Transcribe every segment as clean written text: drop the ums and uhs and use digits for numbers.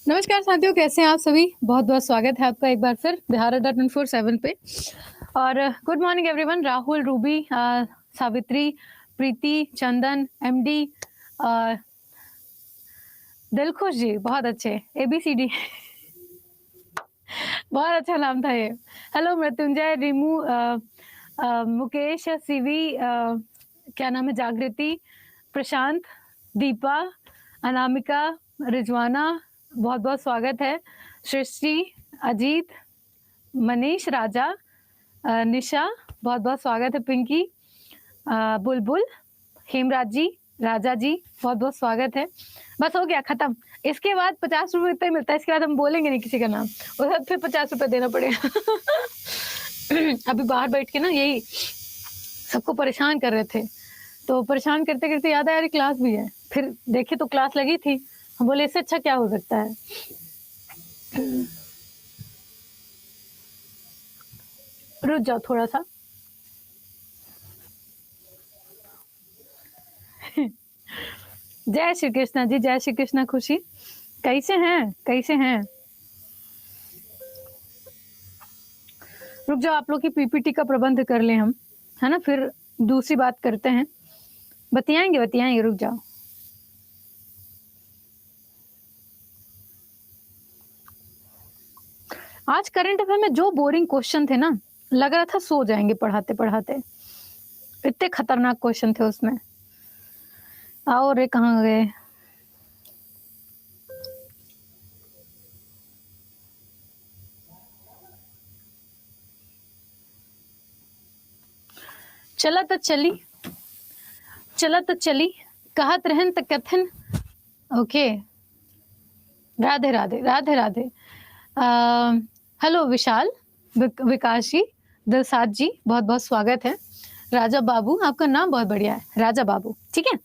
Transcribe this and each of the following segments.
नमस्कार साथियों, कैसे हैं आप सभी। बहुत बहुत स्वागत है आपका एक बार फिर बिहार अड्डा 24/7 पे। और good morning everyone. Rahul, Ruby, Savitri, Preeti, Chandan, MD, Dilkhush ji, बहुत अच्छे। ABCD बहुत अच्छा नाम था ये। हेलो मृत्युंजय, रिमू, मुकेश, सीवी, क्या नाम है, जागृति, प्रशांत, दीपा, अनामिका, रिजवाना, बहुत बहुत स्वागत है। सृष्टि, अजीत, मनीष, राजा, निशा, बहुत बहुत स्वागत है। पिंकी, बुलबुल, हेमराज जी, राजा जी, बहुत बहुत स्वागत है। बस हो गया, खत्म। इसके बाद 50 रुपये इतना ही मिलता है। इसके बाद हम बोलेंगे नहीं किसी का नाम, उसके बाद फिर 50 रुपये देना पड़ेगा। अभी बाहर बैठ के ना यही सबको परेशान कर रहे थे, तो परेशान करते करते याद आया यार क्लास भी है। फिर देखे तो क्लास लगी थी, हम बोले इससे अच्छा क्या हो सकता है। रुक जाओ थोड़ा सा। जय श्री कृष्णा जी, जय श्री कृष्णा। खुशी, कैसे हैं, कैसे हैं। रुक जाओ, आप लोग की PPT का प्रबंध कर लें हम, है ना, फिर दूसरी बात करते हैं। बतियाएंगे बतियाएंगे, रुक जाओ। आज करंट अफेयर में जो बोरिंग क्वेश्चन थे ना, लग रहा था सो जाएंगे पढ़ाते पढ़ाते। इतने खतरनाक क्वेश्चन थे उसमें। आओ रे, कहाँ गए। चला तो चली, चला तो चली, कहत रहन त कथन। ओके, राधे राधे, राधे राधे। हेलो विशाल, विकास जी, दिलसाद जी, बहुत बहुत स्वागत है। राजा बाबू, आपका नाम बहुत बढ़िया है, राजा बाबू। ठीक है,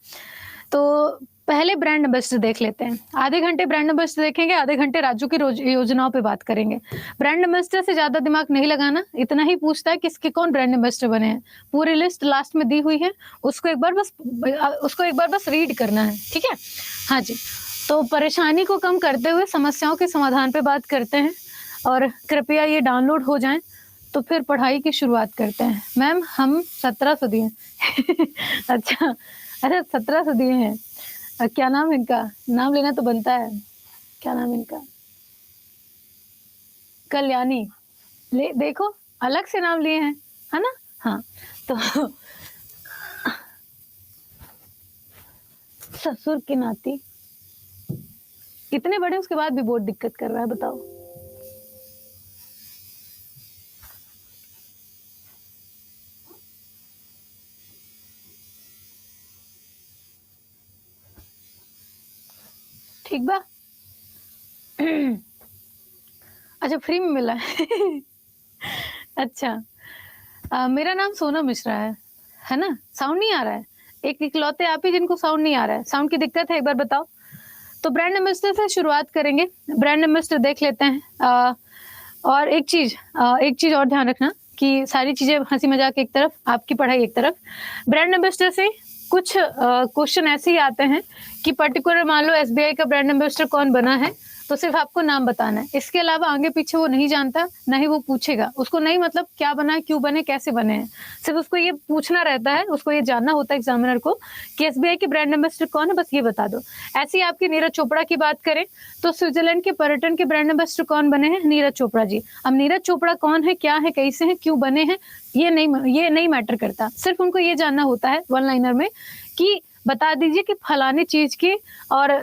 तो पहले ब्रांड एम्बेसडर देख लेते हैं। आधे घंटे ब्रांड एम्बेसडर देखेंगे, आधे घंटे राज्यों की योजनाओं पे बात करेंगे। ब्रांड एम्बेसडर से ज्यादा दिमाग नहीं लगाना, इतना ही पूछता है किसके कौन ब्रांड एम्बेसडर बने हैं। पूरी लिस्ट लास्ट में दी हुई है, उसको एक बार बस रीड करना है। ठीक है, हाँ जी। तो परेशानी को कम करते हुए समस्याओं के समाधान पे बात करते हैं, और कृपया ये डाउनलोड हो जाएं, तो फिर पढ़ाई की शुरुआत करते हैं। मैम हम 1700 दिए। अच्छा अच्छा, 1700 दिए हैं। क्या नाम है इनका, नाम लेना तो बनता है। क्या नाम है इनका, कल्याणी। ले देखो, अलग से नाम लिए हैं, है ना। हाँ, तो ससुर की नाती, इतने बड़े उसके बाद भी बहुत दिक्कत कर रहा है, बताओ। ठीक बा। अच्छा, फ्री में मिला है। अच्छा, मेरा नाम सोना मिश्रा है ना। साउंड नहीं आ रहा है, एक इकलौते आप ही जिनको साउंड नहीं आ रहा है। साउंड की दिक्कत है, एक बार बताओ। तो ब्रांड एम्बेसडर से शुरुआत करेंगे। ब्रांड एम्बेसडर देख लेते हैं। और एक चीज और ध्यान रखना कि सारी चीजें हंसी मजाक एक तरफ, आपकी पढ़ाई एक तरफ। ब्रांड एम्बेसडर से कुछ क्वेश्चन ऐसे ही आते हैं कि पर्टिकुलर मान लो SBI का ब्रांड एम्बेसडर कौन बना है, तो सिर्फ आपको नाम बताना है, इसके अलावा आगे पीछे वो नहीं जानता, ना ही वो पूछेगा, उसको नहीं मतलब क्या बना है, क्यों बने, कैसे बने हैं, सिर्फ उसको ये पूछना रहता है, उसको ये जानना होता है एग्जामिनर को कि एसबीआई के ब्रांड एम्बेसडर कौन है, बस ये बता दो। ऐसी आपकी नीरज चोपड़ा की बात करें तो स्विट्जरलैंड के पर्यटन के ब्रांड एम्बेसडर कौन बने हैं, नीरज चोपड़ा जी। अब नीरज चोपड़ा कौन है, क्या है, कैसे हैं, क्यों बने हैं, ये नहीं मैटर करता, सिर्फ उनको ये जानना होता है वन लाइनर में कि बता दीजिए कि फलाने चीज के और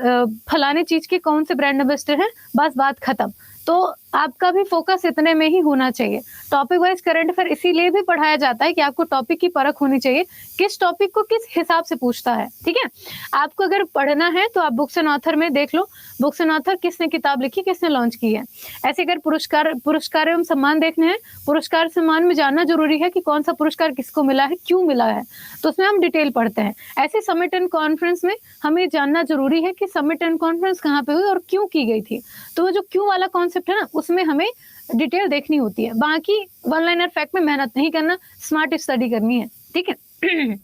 फलाने चीज के कौन से ब्रांड एम्बेसडर हैं, बस बात खत्म। तो आपका भी फोकस इतने में ही होना चाहिए। टॉपिक वाइज करंट अफेयर इसीलिए भी पढ़ाया जाता है कि आपको टॉपिक की परख होनी चाहिए, किस टॉपिक को किस हिसाब से पूछता है। ठीक है, आपको अगर पढ़ना है तो आप बुक्स एंड ऑथर में देख लो, बुक्स एंड ऑथर किसने किताब लिखी, किसने लॉन्च की है। ऐसे अगर पुरस्कार एवं सम्मान देखने हैं, पुरस्कार सम्मान में जानना जरूरी है कि कौन सा पुरस्कार किसको मिला है, क्यों मिला है, तो उसमें हम डिटेल पढ़ते हैं। ऐसे समिट एंड कॉन्फ्रेंस में हमें जानना जरूरी है कि समिट एंड कॉन्फ्रेंस कहाँ पे हुई और क्यों की गई थी। तो वो जो क्यों वाला कॉन्सेप्ट है ना, उसमें हमें डिटेल देखनी होती है। बाकी वन लाइनर फैक्ट में मेहनत नहीं करना, स्मार्ट स्टडी करनी है। ठीक है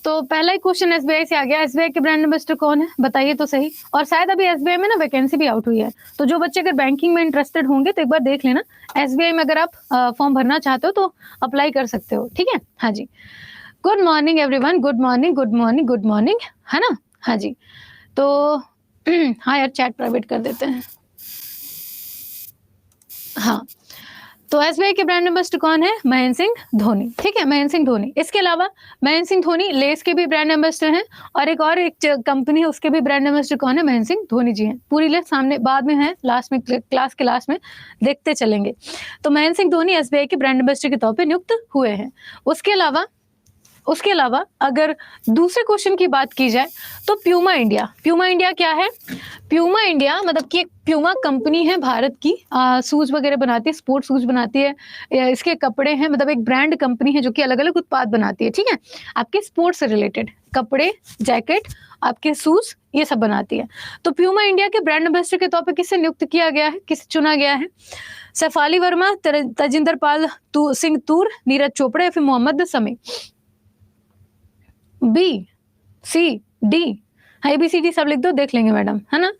तो पहला ही क्वेश्चन एसबीआई से आ गया, एसबीआई के ब्रांड एम्बेसडर कौन है, बताइए तो सही। और शायद अभी एसबीआई में ना वैकेंसी भी आउट हुई है, तो जो बच्चे अगर बैंकिंग में इंटरेस्टेड होंगे तो एक बार देख लेना, एसबीआई में अगर आप फॉर्म भरना चाहते हो तो अप्लाई कर सकते हो। ठीक है, हाँ जी। Good morning everyone, good morning, good morning, good morning, है ना। हाँ जी, तो हाँ यार चैट प्राइवेट कर देते हैं। हाँ, तो एसबीआई के ब्रांड एम्बेसडर कौन है, महेंद्र सिंह धोनी। ठीक है, महेंद्र सिंह धोनी। इसके अलावा महेंद्र सिंह धोनी लेस के भी ब्रांड एम्बेसडर हैं, और एक कंपनी है उसके भी ब्रांड एम्बेसडर कौन है, महेंद्र सिंह धोनी जी हैं। पूरी लिस्ट सामने बाद में है, लास्ट में क्लास के लास्ट में देखते चलेंगे। तो महेंद्र सिंह धोनी एसबीआई के ब्रांड एम्बेसडर के तौर पर नियुक्त हुए हैं। उसके अलावा अगर दूसरे क्वेश्चन की बात की जाए तो प्यूमा इंडिया क्या है, प्यूमा इंडिया मतलब कि एक प्यूमा कंपनी है भारत की, शूज वगैरह बनाती है, स्पोर्ट्स शूज बनाती है, इसके कपड़े हैं, मतलब एक ब्रांड कंपनी है जो कि अलग अलग उत्पाद बनाती है। ठीक है, आपके स्पोर्ट्स से रिलेटेड कपड़े, जैकेट, आपके शूज, ये सब बनाती है। तो प्यूमा इंडिया के ब्रांड एम्बेसडर के तौर पर किसे नियुक्त किया गया है, किसे चुना गया है, सैफाली वर्मा, तजिंदर पाल सिंह तूर, नीरज चोपड़ा या फिर Mohammed Shami. B C D, ABCD सब लिख दो, देख लेंगे मैडम, है ना।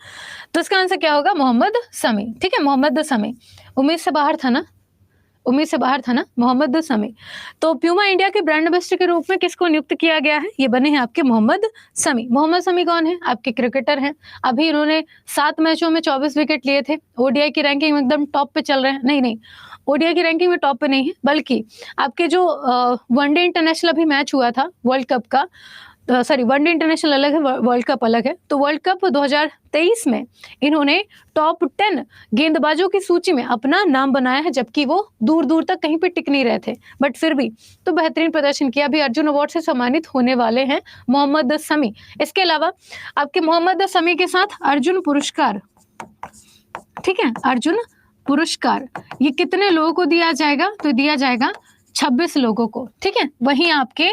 तो इसका आंसर क्या होगा, मोहम्मद शमी। ठीक है, मोहम्मद शमी। उम्मीद से बाहर था ना मोहम्मद शमी। तो प्यूमा इंडिया के ब्रांड एम्बेसडर के रूप में किसको नियुक्त किया गया है, ये बने हैं आपके मोहम्मद शमी। मोहम्मद शमी कौन है, आपके क्रिकेटर हैं। अभी इन्होंने 7 मैचों में 24 विकेट लिए थे। ओडीआई की रैंकिंग में एकदम टॉप पे चल रहे हैं। नहीं, ओडीआई की रैंकिंग में टॉप पे नहीं है, बल्कि आपके जो वनडे इंटरनेशनल अभी मैच हुआ था वर्ल्ड कप का, सॉरी वनडे इंटरनेशनल अलग है, वर्ल्ड कप अलग है। तो वर्ल्ड कप 2023 में इन्होंने टॉप 10 गेंदबाजों की सूची में अपना नाम बनाया है, जबकि वो दूर दूर तक कहीं पे टिक नहीं रहे थे, बट फिर भी तो बेहतरीन प्रदर्शन किया। अभी अर्जुन अवार्ड से सम्मानित होने वाले हैं मोहम्मद शमी। इसके अलावा आपके मोहम्मद शमी के साथ अर्जुन पुरस्कार, ठीक है, अर्जुन पुरस्कार ये कितने लोगों को दिया जाएगा, तो दिया जाएगा 26 लोगों को। ठीक है, वहीं आपके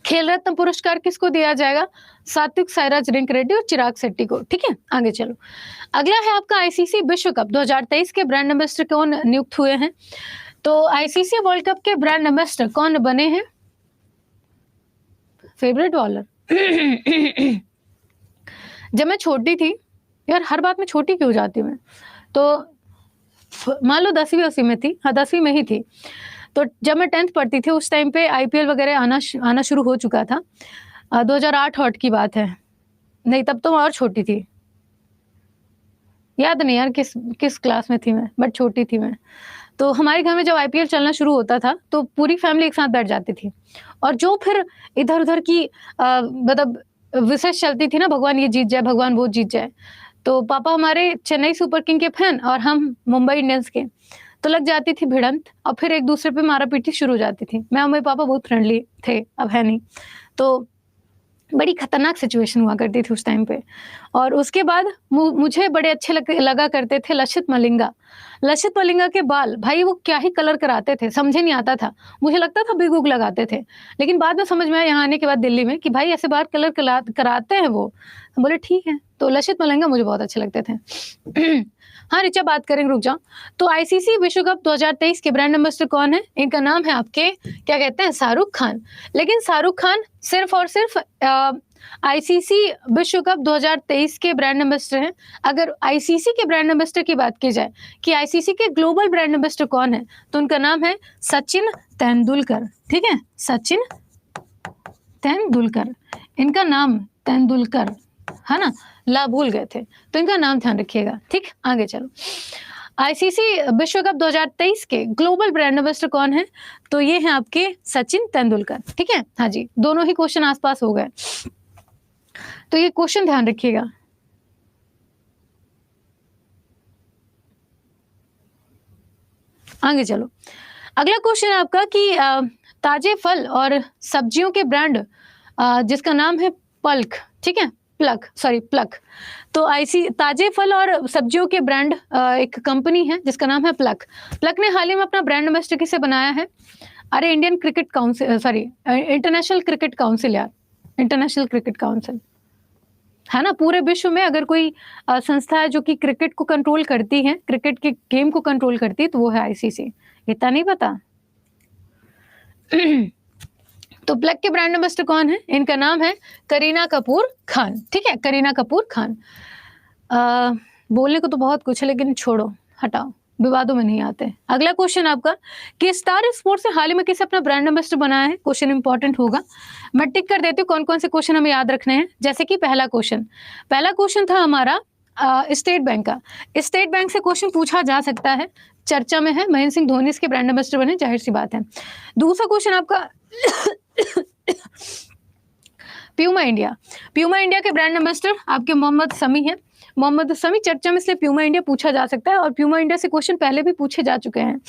खेल रत्न पुरस्कार किसको दिया जाएगा, सात्विक साईराज रिंक रेड्डी और चिराग शेट्टी को। ठीक है, आगे चलो। अगला है आपका आईसीसी विश्व कप 2023 के ब्रांड एम्बेसडर कौन नियुक्त हुए हैं। तो आईसीसी वर्ल्ड कप के ब्रांड एम्बेसडर कौन बने हैं, फेवरेट बॉलर जब मैं छोटी थी, यार हर बात में छोटी क्यों जाती हूँ मैं, तो मान लो 10वीं 80 में थी, हाँ 10वीं में ही थी। तो जब मैं 10th पढ़ती थी उस टाइम पे आईपीएल वगैरह आना शुरू हो चुका था। 2008 की बात है, नहीं तब तो मैं और छोटी थी, याद नहीं यार किस क्लास में थी मैं, बट छोटी थी मैं। तो हमारे घर में जब आईपीएल चलना शुरू होता था तो पूरी फैमिली एक साथ बैठ जाती थी, और जो फिर इधर उधर की मतलब विशेष चलती थी ना, भगवान ये जीत जाए, भगवान वो जीत जाए। तो पापा हमारे चेन्नई सुपर किंग के फैन और हम मुंबई इंडियंस के, तो लग जाती थी भिड़ंत, और फिर एक दूसरे पे मारा पीटी शुरू हो जाती थी। मैं और मेरे पापा बहुत फ्रेंडली थे, अब है नहीं, तो बड़ी खतरनाक सिचुएशन हुआ करती थी उस टाइम पे। और उसके बाद मुझे बड़े अच्छे लगा करते थे लसित मलिंगा के बाल, भाई वो क्या ही कलर कराते थे, समझे नहीं आता था, मुझे लगता था बिग उग लगाते थे। लेकिन बाद में समझ में आया यहाँ आने के बाद दिल्ली में कि भाई ऐसे बाल कलर कराते हैं वो, बोले ठीक है। तो लसित मलिंगा मुझे बहुत अच्छे लगते थे हाँ रिचा बात करेंगे, रुक जाओ। तो आईसीसी विश्व कप 2023 के ब्रांड एम्बेसडर कौन है, इनका नाम है आपके क्या कहते हैं, शाहरुख खान। लेकिन शाहरुख खान सिर्फ और सिर्फ आईसीसी विश्व कप 2023 के ब्रांड एम्बेसडर हैं। अगर आईसीसी के ब्रांड एम्बेसडर की बात की जाए कि आईसीसी के ग्लोबल ब्रांड एम्बेसडर कौन है, तो उनका नाम है सचिन तेंदुलकर। ठीक है, सचिन तेंदुलकर, इनका नाम तेंदुलकर है ना, ला भूल गए थे, तो इनका नाम ध्यान रखिएगा। ठीक, आगे चलो। आईसीसी विश्व कप 2023 के ग्लोबल ब्रांड एम्बेसडर कौन है, तो ये हैं आपके सचिन तेंदुलकर। ठीक है, हाँ जी, दोनों ही क्वेश्चन आसपास हो गए, तो ये क्वेश्चन ध्यान रखिएगा। आगे चलो, अगला क्वेश्चन है आपका कि ताजे फल और सब्जियों के ब्रांड जिसका नाम है पल्क, ठीक है, प्लक। तो ताजे फल और सब्जियों के ब्रांड एक कंपनी है जिसका नाम है प्लक ने हाल ही में अपना ब्रांड एम्बेसडर किसे बनाया है? अरे Indian cricket council, sorry international cricket council यार, इंटरनेशनल क्रिकेट काउंसिल है ना। पूरे विश्व में अगर कोई संस्था है जो कि क्रिकेट को कंट्रोल करती है, क्रिकेट के गेम को कंट्रोल करती है, तो वो है आईसीसी। इतना नहीं पता? तो प्लग के ब्रांड एम्बेसडर कौन है? इनका नाम है करीना कपूर खान। ठीक है, करीना कपूर खान। बोलने को तो बहुत कुछ है, लेकिन छोड़ो, हटाओ, विवादों में नहीं आते। अगला क्वेश्चन आपका कि स्टार स्पोर्ट्स ने हाल ही में किसे अपना ब्रांड एम्बेसडर बनाया है? क्वेश्चन इंपॉर्टेंट होगा, मैं टिक कर देती हूँ कौन कौन से क्वेश्चन हमें याद रखने हैं। जैसे कि पहला क्वेश्चन था हमारा स्टेट बैंक का। स्टेट बैंक से क्वेश्चन पूछा जा सकता है, चर्चा में है, महेंद्र सिंह धोनी इसके ब्रांड एम्बेसडर बने, जाहिर सी बात है। दूसरा क्वेश्चन आपका प्यूमा इंडिया के ब्रांड एम्बेसडर आपके मोहम्मद शमी है। मोहम्मद शमी चर्चा में, इसलिए प्यूमा इंडिया पूछा जा सकता है, और प्यूमा इंडिया से क्वेश्चन पहले भी पूछे जा चुके हैं।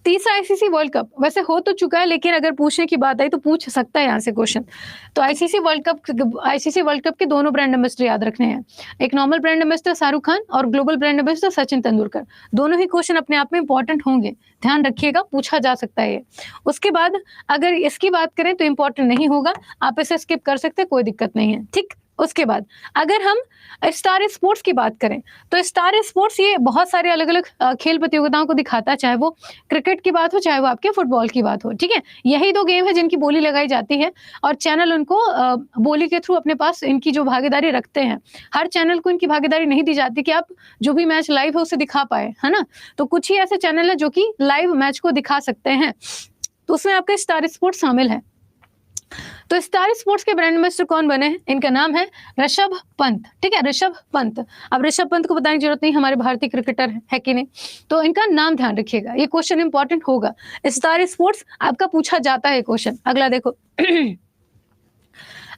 तीसरा आईसीसी वर्ल्ड कप वैसे हो तो चुका है, लेकिन अगर पूछने की बात आई तो पूछ सकता है यहाँ से क्वेश्चन। तो आईसीसी वर्ल्ड कप के दोनों ब्रांड एम्बेसडर याद रखने हैं, एक normal brand ambassador Shahrukh Khan और global brand ambassador Sachin Tendulkar. दोनों ही क्वेश्चन अपने आप में इंपॉर्टेंट होंगे, ध्यान रखिएगा, पूछा जा सकता है ये। उसके बाद अगर इसकी बात करें तो इंपॉर्टेंट नहीं होगा, आप इसे स्किप कर सकते हैं, कोई दिक्कत नहीं है। ठीक, उसके बाद अगर हम स्टार स्पोर्ट्स की बात करें तो स्टार स्पोर्ट्स ये बहुत सारे अलग अलग खेल प्रतियोगिताओं को दिखाता है, चाहे वो क्रिकेट की बात हो, चाहे वो आपके फुटबॉल की बात हो। ठीक है, यही दो गेम है जिनकी बोली लगाई जाती है, और चैनल उनको बोली के थ्रू अपने पास इनकी जो भागीदारी रखते हैं। हर चैनल को इनकी भागीदारी नहीं दी जाती कि आप जो भी मैच लाइव है उसे दिखा पाए, है ना। तो कुछ ही ऐसे चैनल है जो कि लाइव मैच को दिखा सकते हैं, तो उसमें आपका स्टार स्पोर्ट्स शामिल है। तो स्टार स्पोर्ट्स के ब्रांड एम्बेसडर कौन बने हैं? इनका नाम है ऋषभ पंत। ठीक है, ऋषभ पंत। अब ऋषभ पंत को बताने की जरूरत नहीं, हमारे भारतीय क्रिकेटर है कि नहीं, तो इनका नाम ध्यान रखिएगा, ये क्वेश्चन इंपॉर्टेंट होगा। स्टार स्पोर्ट्स आपका पूछा जाता है क्वेश्चन। अगला देखो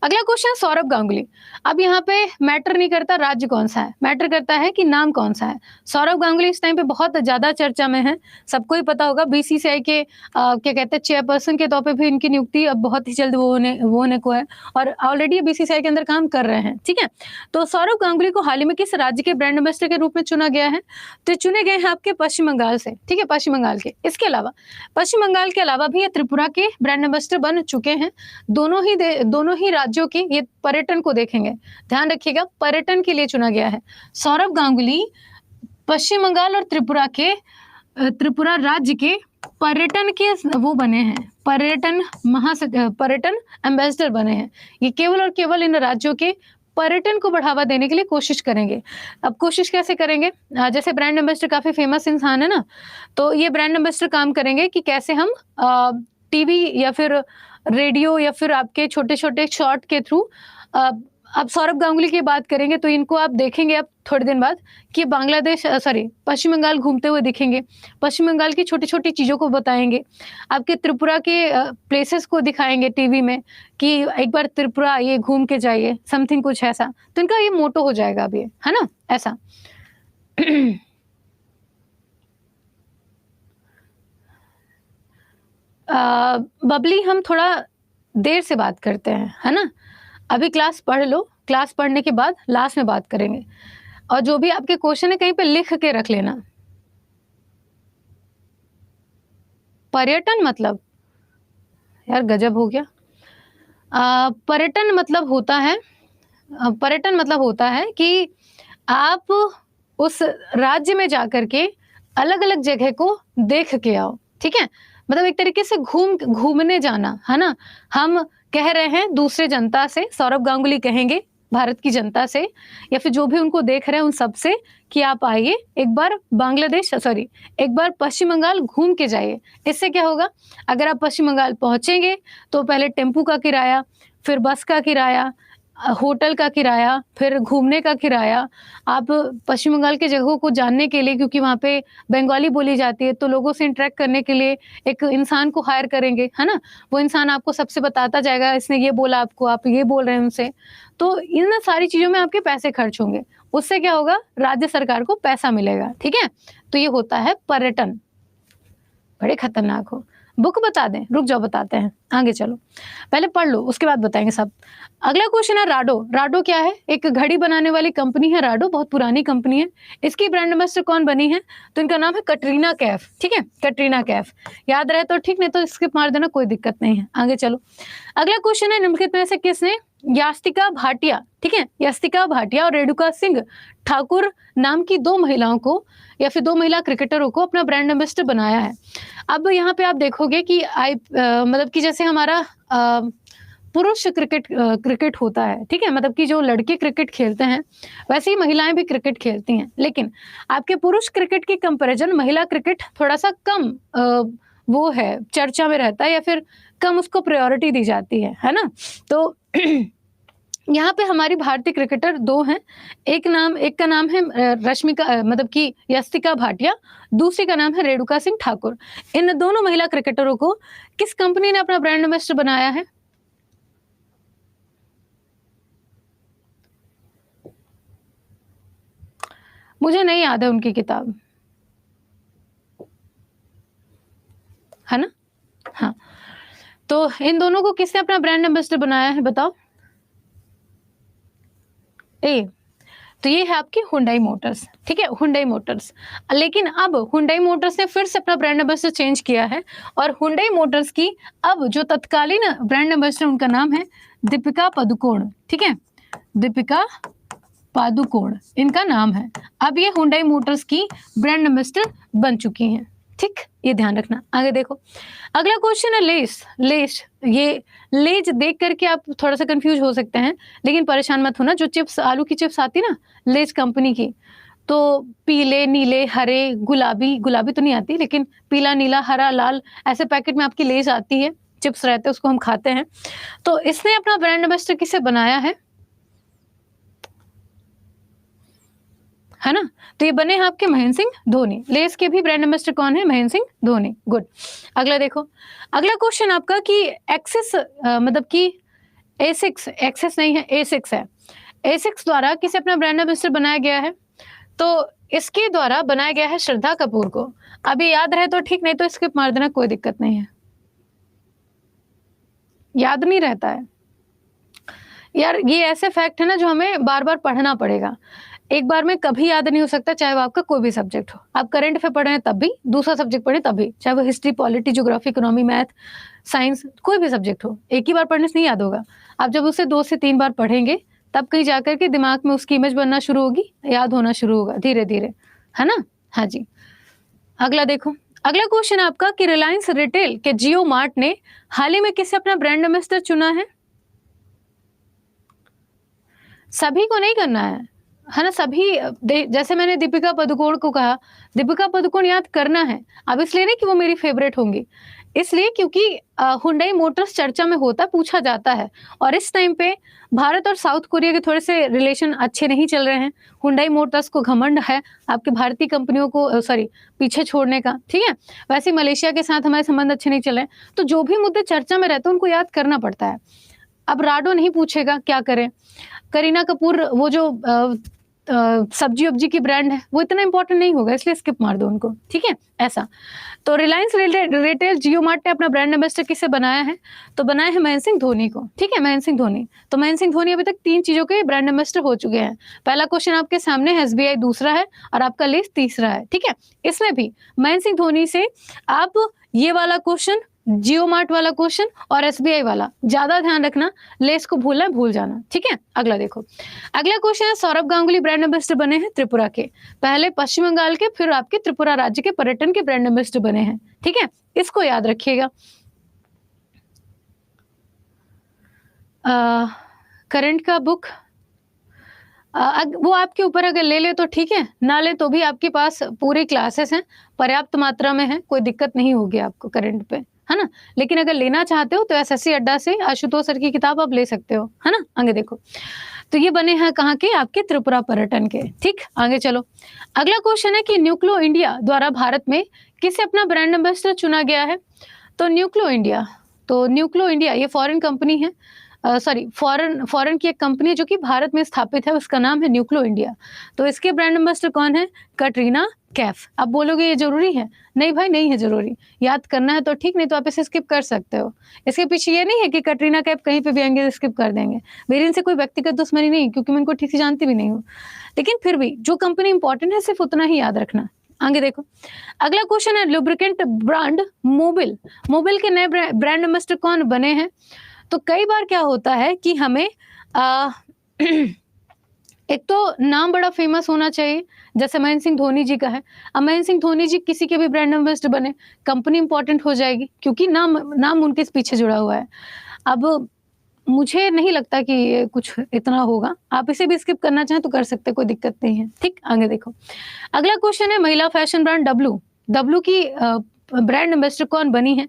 अगला क्वेश्चन सौरभ गांगुली। अब यहाँ पे मैटर नहीं करता राज्य कौन सा है, मैटर करता है कि नाम कौन सा है। सौरभ गांगुली इस टाइम पे बहुत ज्यादा चर्चा में है, सबको ही पता होगा। बीसीसीआई के क्या कहते हैं चेयरपर्सन के तौर पे भी इनकी नियुक्ति अब बहुत ही जल्द वो होने को है, और ऑलरेडी बीसीसीआई के अंदर काम कर रहे हैं। ठीक है, तो सौरभ गांगुली को हाल ही में किस राज्य के ब्रांड एम्बेसडर के रूप में चुना गया है? तो चुने गए हैं आपके पश्चिम बंगाल से। ठीक है, पश्चिम बंगाल के। इसके अलावा पश्चिम बंगाल के अलावा भी ये त्रिपुरा के ब्रांड एम्बेसडर बन चुके हैं। दोनों ही राज्यों की ये पर्यटन को देखेंगे, ध्यान रखिएगा, पर्यटन के लिए चुना गया है। सौरभ गांगुली पश्चिम बंगाल और त्रिपुरा राज्य के पर्यटन के वो बने हैं, पर्यटन एम्बेसडर बने हैं। ये केवल और केवल इन राज्यों के पर्यटन को बढ़ावा देने के लिए कोशिश करेंगे। अब कोशिश कैसे करेंगे? जैसे ब्रांड एम्बेसडर काफी फेमस इंसान है ना, तो ये ब्रांड एम्बेसडर काम करेंगे कि कैसे हम टीवी या फिर रेडियो या फिर आपके छोटे छोटे शॉर्ट के थ्रू, अब सौरभ गांगुली की बात करेंगे तो इनको आप देखेंगे अब थोड़े दिन बाद कि पश्चिम बंगाल घूमते हुए दिखेंगे, पश्चिम बंगाल की छोटी छोटी चीज़ों को बताएंगे, आपके त्रिपुरा के प्लेसेस को दिखाएंगे टीवी में कि एक बार त्रिपुरा ये घूम के जाइए, समथिंग कुछ ऐसा। तो इनका ये मोटो हो जाएगा अब, ये है ना, ऐसा। बबली, हम थोड़ा देर से बात करते हैं, है ना। अभी क्लास पढ़ लो, क्लास पढ़ने के बाद लास्ट में बात करेंगे, और जो भी आपके क्वेश्चन है कहीं पे लिख के रख लेना। पर्यटन मतलब, यार गजब हो गया। पर्यटन मतलब होता है कि आप उस राज्य में जाकर के अलग अलग जगह को देख के आओ। ठीक है, मतलब एक तरीके से घूमने जाना, है ना। हम कह रहे हैं दूसरे जनता से, सौरभ गांगुली कहेंगे भारत की जनता से या फिर जो भी उनको देख रहे हैं उन सब से कि आप आइए एक बार एक बार पश्चिम बंगाल घूम के जाइए। इससे क्या होगा, अगर आप पश्चिम बंगाल पहुंचेंगे तो पहले टेम्पू का किराया, फिर बस का किराया, होटल का किराया, फिर घूमने का किराया, आप पश्चिम बंगाल की जगहों को जानने के लिए, क्योंकि वहाँ पे बंगाली बोली जाती है, तो लोगों से इंटरेक्ट करने के लिए एक इंसान को हायर करेंगे, है ना? वो इंसान आपको सबसे बताता जाएगा, इसने ये बोला आपको, आप ये बोल रहे हैं उनसे। तो इन सारी चीज़ों में आपके पैसे खर्च होंगे। उससे क्या होगा, राज्य सरकार को पैसा मिलेगा, ठीक है? तो ये होता है पर्यटन। बड़े खतरनाक हो। बुक बता दें? रुक जाओ बताते हैं, आगे चलो। पहले पढ़ लो उसके बाद बताएँगे सब। अगला क्वेश्चन है राडो। राडो क्या है? एक घड़ी बनाने वाली कंपनी है राडो, बहुत पुरानी कंपनी है। इसकी ब्रांड एम्बेसडर कौन बनी है? तो इनका नाम है कटरीना कैफ, ठीक है? कटरीना कैफ। याद रहे तो ठीक, नहीं तो स्किप मार देना, कोई दिक्कत नहीं है। आगे चलो। अगला क्वेश्चन है निम्नलिखित में से किसने यास्तिका भाटिया, ठीक है? यास्तिका भाटिया और रेणुका सिंह ठाकुर नाम की 2 महिलाओं को या फिर 2 महिला क्रिकेटरों को अपना ब्रांड एम्बेसडर बनाया है। अब यहाँ पे आप देखोगे कि मतलब कि जैसे हमारा पुरुष क्रिकेट होता है, ठीक है? मतलब कि जो लड़के क्रिकेट खेलते हैं, वैसे ही महिलाएं भी क्रिकेट खेलती हैं। लेकिन आपके पुरुष क्रिकेट के कंपैरिजन महिला क्रिकेट थोड़ा-सा कम वो है, चर्चा में रहता है या फिर कम उसको प्रायोरिटी दी जाती है ना? तो यहाँ पे हमारी भारतीय क्रिकेटर 2 हैं। एक का नाम है रश्मिका मतलब कि यास्तिका भाटिया, दूसरी का नाम है रेणुका सिंह ठाकुर। इन दोनों महिला क्रिकेटरों को किस कंपनी ने अपना ब्रांड एम्बेसडर बनाया है? मुझे नहीं याद है उनकी किताब, है ना? हाँ, तो इन दोनों को किसने अपना ब्रांड एम्बेसडर बनाया है बताओ? ए, तो ये है आपकी हुंडई मोटर्स, ठीक है? Hyundai Motors. लेकिन अब हुंडई मोटर्स ने फिर से अपना ब्रांड एम्बेसडर चेंज किया है और हुंडई मोटर्स की अब जो तत्कालीन ब्रांड एम्बेसडर उनका नाम है दीपिका पादुकोण, ठीक है? दीपिका पादुकोण इनका नाम है। अब ये हुंडई मोटर्स की ब्रांड एम्बेसडर बन चुकी हैं, ठीक? ये ध्यान रखना। आगे देखो, अगला क्वेश्चन है लेस। ये लेज देख करके आप थोड़ा सा कंफ्यूज हो सकते हैं, लेकिन परेशान मत होना। जो चिप्स, आलू की चिप्स आती ना लेज कंपनी की, तो पीले, नीले, हरे, गुलाबी तो नहीं आती, लेकिन पीला, नीला, हरा, लाल ऐसे पैकेट में आपकी लेज आती है, चिप्स रहते हैं, उसको हम खाते हैं। तो इसने अपना ब्रांड एम्बेसडर किसे बनाया है ना? तो ये बने हैं आपके महेंद्र सिंह धोनी। लेस के भी ब्रांड एम्बेसडर कौन है? महेंद्र सिंह धोनी। गुड। अगला देखो, अगला क्वेश्चन आपका कि एक्सिस मतलब कि A6 एक्सेस नहीं है, A6 है। A6 द्वारा किसे अपना ब्रांड एम्बेसडर बनाया गया है? तो इसके द्वारा बनाया गया है श्रद्धा कपूर को। अभी याद रहे तो ठीक, नहीं तो स्किप मार देना, कोई दिक्कत नहीं है। याद नहीं रहता है यार, ये ऐसे फैक्ट है ना जो हमें बार-बार पढ़ना पड़ेगा। एक बार में कभी याद नहीं हो सकता, चाहे वो आपका कोई भी सब्जेक्ट हो। आप करंट अफेयर पढ़ रहे हैं तब भी, दूसरा सब्जेक्ट पढ़ें तब भी, चाहे वो history, polity, geography, economy, math, science, कोई भी सब्जेक्ट हो। एक ही बार पढ़ने से नहीं याद होगा। आप जब उसे 2 से 3 बार पढ़ेंगे, तब कहीं जाकर के दिमाग में उसकी इमेज बनना शुरू होगी, याद होना शुरू होगा धीरे-धीरे, है ना? हाँ जी। अगला देखो, अगला क्वेश्चन आपका कि रिलायंस रिटेल के जियो मार्ट ने हाल ही में किसे अपना ब्रांड एम्बेसडर चुना है? सभी को नहीं करना है ना? सभी जैसे मैंने दीपिका पादुकोण को कहा, दीपिका पादुकोण याद करना है। अब इसलिए नहीं कि वो मेरी फेवरेट होंगी, इसलिए क्योंकि हुंडई मोटर्स चर्चा में होता, पूछा जाता है और इस टाइम पे भारत और साउथ कोरिया के थोड़े से रिलेशन अच्छे नहीं चल रहे हैं। हुंडई मोटर्स को घमंड है आपकी भारतीय कंपनियों को पीछे छोड़ने का, ठीक है? वैसे मलेशिया के साथ हमारे संबंध अच्छे नहीं चल रहे हैं, तो जो भी मुद्दे चर्चा में रहते हैं उनको याद करना पड़ता है। अब राडो नहीं पूछेगा, क्या करें? करीना कपूर वो जो सब्जी-वब्जी की ब्रांड है, वो इतना इंपॉर्टेंट नहीं होगा, इसलिए स्किप मार दो उनको, ठीक है? ऐसा। तो रिलायंस रिटेल जियो मार्ट ने अपना ब्रांड एम्बेसडर किसे बनाया है? तो बनाया है महेंद्र सिंह धोनी को, ठीक है? महेंद्र सिंह धोनी। तो महेंद्र सिंह धोनी अभी तक 3 चीज़ों के ब्रांड एम्बेसडर हो चुके हैं। पहला क्वेश्चन आपके सामने है, SBI दूसरा है और आपका लेस तीसरा है, ठीक है? इसमें भी महेंद्र सिंह धोनी से आप ये वाला क्वेश्चन, जियो मार्ट वाला क्वेश्चन और SBI वाला ज्यादा ध्यान रखना, लेस को भूल जाना, ठीक है? अगला देखो, अगला क्वेश्चन है सौरभ गांगुली ब्रांड एम्बेसडर बने हैं त्रिपुरा के, पहले पश्चिम बंगाल के, फिर आपके त्रिपुरा राज्य के पर्यटन के ब्रांड एम्बेसडर बने हैं, ठीक है? इसको याद रखिएगा। करंट का बुक वो आपके ऊपर अगर ले ले तो ठीक है, ना ले तो भी आपके पास पूरी क्लासेस हैं, पर्याप्त मात्रा में हैं, कोई दिक्कत नहीं होगी आपको करंट पे, है ना? लेकिन अगर लेना चाहते हो तो एसएससी अड्डा से आशुतोष सर की किताब आप ले सकते हो, है ना? आगे देखो। तो ये बने हैं कहाँ के? आपके त्रिपुरा पर्यटन के, ठीक? आगे चलो। अगला क्वेश्चन है कि न्यूक्लो इंडिया द्वारा भारत में किसे अपना ब्रांड एम्बेसडर चुना गया है? तो न्यूक्लो इंडिया ये फॉरेन कंपनी है, सॉरी फॉरेन की एक कंपनी है जो कि भारत में स्थापित है, उसका नाम है न्यूक्लो इंडिया। तो इसके ब्रांड एम्बेसडर कौन है? कटरीना कैफ। अब बोलोगे ये जरूरी है? नहीं भाई, नहीं है जरूरी। याद करना है तो ठीक, नहीं तो आप इसे स्किप कर सकते हो। इसके पीछे ये नहीं है कि कटरीना कैफ कहीं पे भी आएंगे स्किप कर देंगे। मेरी इनसे कोई व्यक्तिगत दुश्मनी नहीं, क्योंकि मैं इनको ठीक से जानती भी नहीं हूँ। लेकिन फिर भी जो कंपनी इंपॉर्टेंट है सिर्फ उतना ही याद रखना। आगे देखो। अगला क्वेश्चन है लुब्रिकेंट ब्रांड मोबिल के नए ब्रांड एम्बेसडर कौन बने हैं? तो कई बार क्या होता है कि हमें एक तो नाम बड़ा फेमस होना चाहिए, जैसे महेंद्र सिंह धोनी जी का है। अब महेंद्र सिंह धोनी जी किसी के भी ब्रांड एम्बेसडर बने, कंपनी इंपॉर्टेंट हो जाएगी, क्योंकि नाम उनके पीछे जुड़ा हुआ है। अब मुझे नहीं लगता कि ये कुछ इतना होगा, आप इसे भी स्किप करना चाहें तो कर सकते, कोई दिक्कत नहीं है, ठीक? आगे देखो। अगला क्वेश्चन है महिला फैशन ब्रांड डब्लू की ब्रांड एम्बेसडर कौन बनी है?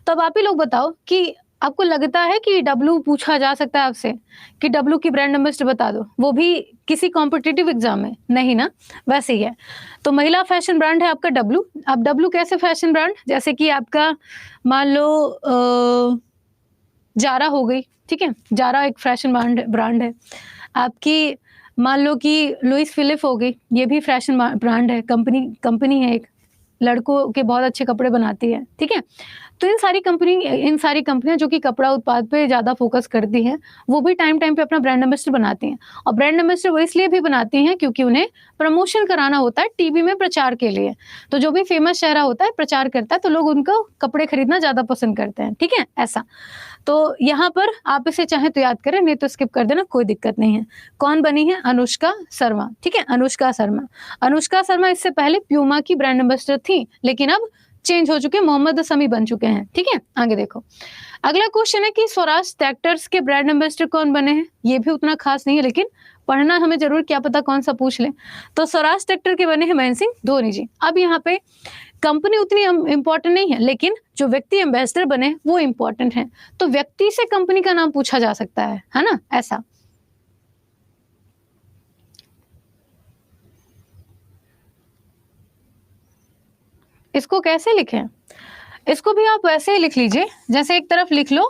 तो अब आप ही लोग बताओ कि आपको लगता है कि डब्लू पूछा जा सकता है आपसे कि डब्लू की ब्रांड एम्बेसडर बता दो, वो भी किसी कॉम्पिटिटिव एग्जाम में? नहीं ना, वैसे ही है। तो महिला फैशन ब्रांड है आपका डब्लू। अब डब्लू कैसे फैशन ब्रांड? जैसे कि आपका मान लो जारा हो गई, ठीक है? जारा एक फैशन ब्रांड है। आपकी मान लो कि लुइस फिलिप हो गई, ये भी फैशन ब्रांड है, कंपनी है एक, लड़कों के बहुत अच्छे कपड़े बनाती है, ठीक है? तो इन सारी कंपनियां जो कि कपड़ा उत्पाद पे ज़्यादा फोकस करती हैं, वो भी टाइम पे अपना ब्रांड एम्बेसडर बनाती हैं। और ब्रांड एम्बेसडर वो इसलिए भी बनाती हैं क्योंकि उन्हें प्रमोशन कराना होता है टीवी में प्रचार के लिए। तो जो भी फेमस चेहरा होता है, प्रचार करता है, तो लोग उनको कपड़े खरीदना ज़्यादा पसंद करते हैं, ठीक है? ऐसा। तो यहाँ पर आप इसे चाहे तो याद करें, नहीं तो स्किप कर देना, कोई दिक्कत नहीं है। कौन बनी है? अनुष्का शर्मा, ठीक है? अनुष्का शर्मा इससे पहले प्यूमा की ब्रांड एम्बेसडर थी, लेकिन अब चेंज हो चुके, मोहम्मद समी बन चुके हैं, ठीक है? आगे देखो। अगला क्वेश्चन है कि स्वराज ट्रैक्टर्स के ब्रांड एम्बेसडर कौन बने हैं? ये भी उतना खास नहीं है, लेकिन पढ़ना हमें जरूर, क्या पता कौन सा पूछ ले। तो स्वराज ट्रैक्टर के बने हैं महेंद्र सिंह धोनी जी। अब यहाँ पे कंपनी उतनी इंपॉर्टेंट नहीं है, लेकिन जो व्यक्ति एम्बेसडर बने वो इंपॉर्टेंट है। तो व्यक्ति से कंपनी का नाम पूछा जा सकता है ना? ऐसा। इसको कैसे लिखें? इसको भी आप वैसे ही लिख लीजिए, जैसे एक तरफ लिख लो,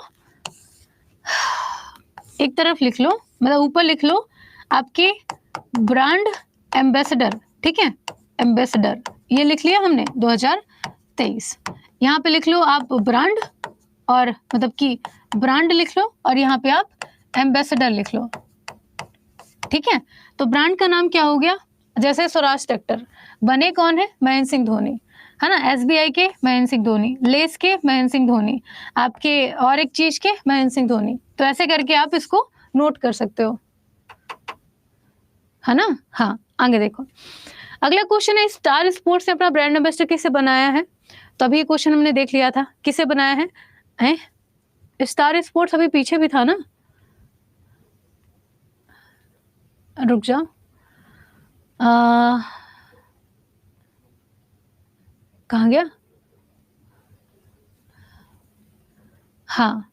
मतलब ऊपर लिख लो आपके ब्रांड एम्बेसडर, ठीक है? एम्बेसडर ये लिख लिया हमने 2023। यहाँ पे लिख लो आप ब्रांड, और मतलब कि ब्रांड लिख लो, और यहाँ पे आप एम्बेसडर लिख लो, ठीक है? तो ब्रांड का नाम क्या हो गया? जैसे स्वराज ट्रैक्टर बने कौन है? महेंद्र सिंह धोनी, है ना? एसबीआई के महेंद्र सिंह धोनी, लेस के महेंद्र सिंह धोनी, आपके और एक चीज के महेंद्र सिंह धोनी। तो ऐसे करके आप इसको नोट कर सकते हो, है ना? हाँ, आगे देखो। अगला क्वेश्चन है स्टार स्पोर्ट्स ने अपना ब्रांड एम्बेसडर किसे बनाया है? तो अभी क्वेश्चन हमने देख लिया था, किसे बनाया है? स्टार स्पोर्ट्स अभी पीछे भी था ना, रुक जाओ। कहाँ गया? हाँ,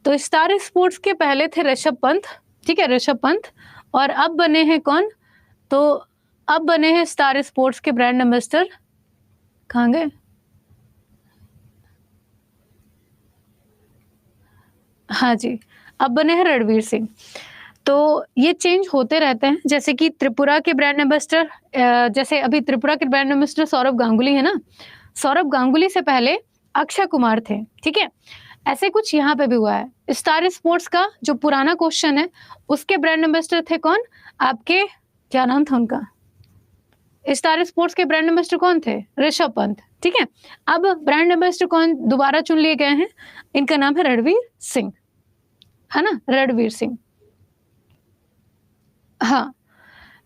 तो स्टार स्पोर्ट्स के पहले थे ऋषभ पंत, ठीक है? ऋषभ पंत। और अब बने हैं कौन? तो अब बने हैं स्टार स्पोर्ट्स के ब्रांड एम्बेसडर, कहाँ गए? हाँ जी, अब बने हैं रणवीर सिंह। तो ये चेंज होते रहते हैं, जैसे कि त्रिपुरा के ब्रांड एम्बेसडर, जैसे अभी त्रिपुरा के ब्रांड एम्बेसडर सौरभ गांगुली है ना, सौरभ गांगुली से पहले अक्षय कुमार थे, ठीक है? ऐसे कुछ यहाँ पे भी हुआ है। स्टार स्पोर्ट्स का जो पुराना क्वेश्चन है, उसके ब्रांड एम्बेसडर थे कौन? आपके क्या नाम था उनका? स्टार स्पोर्ट्स के ब्रांड एम्बेसडर कौन थे? ऋषभ पंत, ठीक है? अब ब्रांड एम्बेसडर कौन दोबारा चुन लिए गए हैं? इनका नाम है रणवीर सिंह, है ना? रणवीर सिंह। हाँ,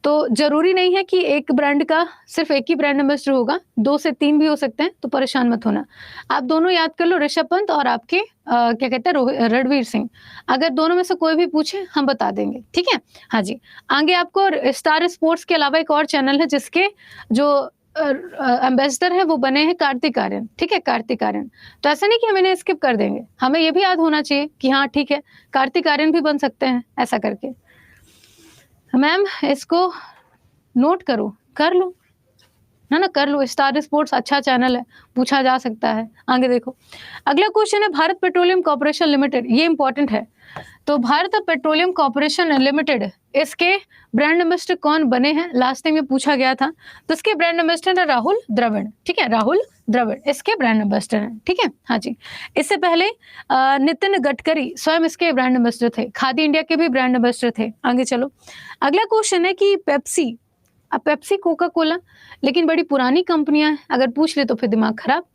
तो जरूरी नहीं है कि एक ब्रांड का सिर्फ एक ही ब्रांड एम्बेसडर होगा, 2 से 3 भी हो सकते हैं, तो परेशान मत होना। आप दोनों याद कर लो, ऋषभ पंत और आपके क्या कहते हैं रणवीर सिंह। अगर दोनों में से कोई भी पूछे हम बता देंगे, ठीक है? हाँ जी। आगे आपको स्टार स्पोर्ट्स के अलावा एक और चैनल है जिसके जो एम्बेसडर है वो बने हैं कार्तिक आर्यन, ठीक है? कार्तिक आर्यन। तो ऐसा नहीं कि हम इन्हें स्किप कर देंगे, हमें ये भी याद होना चाहिए कि हाँ ठीक है, कार्तिक आर्यन भी बन सकते हैं ऐसा करके। मैम इसको नोट करो, कर लो, है ना? कर लो, स्टार स्पोर्ट्स अच्छा चैनल है, पूछा जा सकता है। आगे देखो, अगला क्वेश्चन है भारत पेट्रोलियम कॉर्पोरेशन लिमिटेड, ये इंपॉर्टेंट है। तो भारत पेट्रोलियम कॉर्पोरेशन लिमिटेड, इसके ब्रांड एम्बेसडर कौन बने हैं? लास्ट टाइम ये पूछा गया था। तो इसके ब्रांड एम्बेसडर है राहुल द्रविड़, ठीक है? राहुल द्रविड़ इसके ब्रांड एम्बेसडर हैं, ठीक है? हाँ जी। इससे पहले नितिन गडकरी स्वयं इसके ब्रांड एम्बेसडर थे, खादी इंडिया के भी ब्रांड एम्बेसडर थे। आगे चलो, अगला क्वेश्चन है कि पेप्सी, अब पेप्सी कोका कोला लेकिन बड़ी पुरानी कंपनियां हैं, अगर पूछ ले तो फिर दिमाग खराब।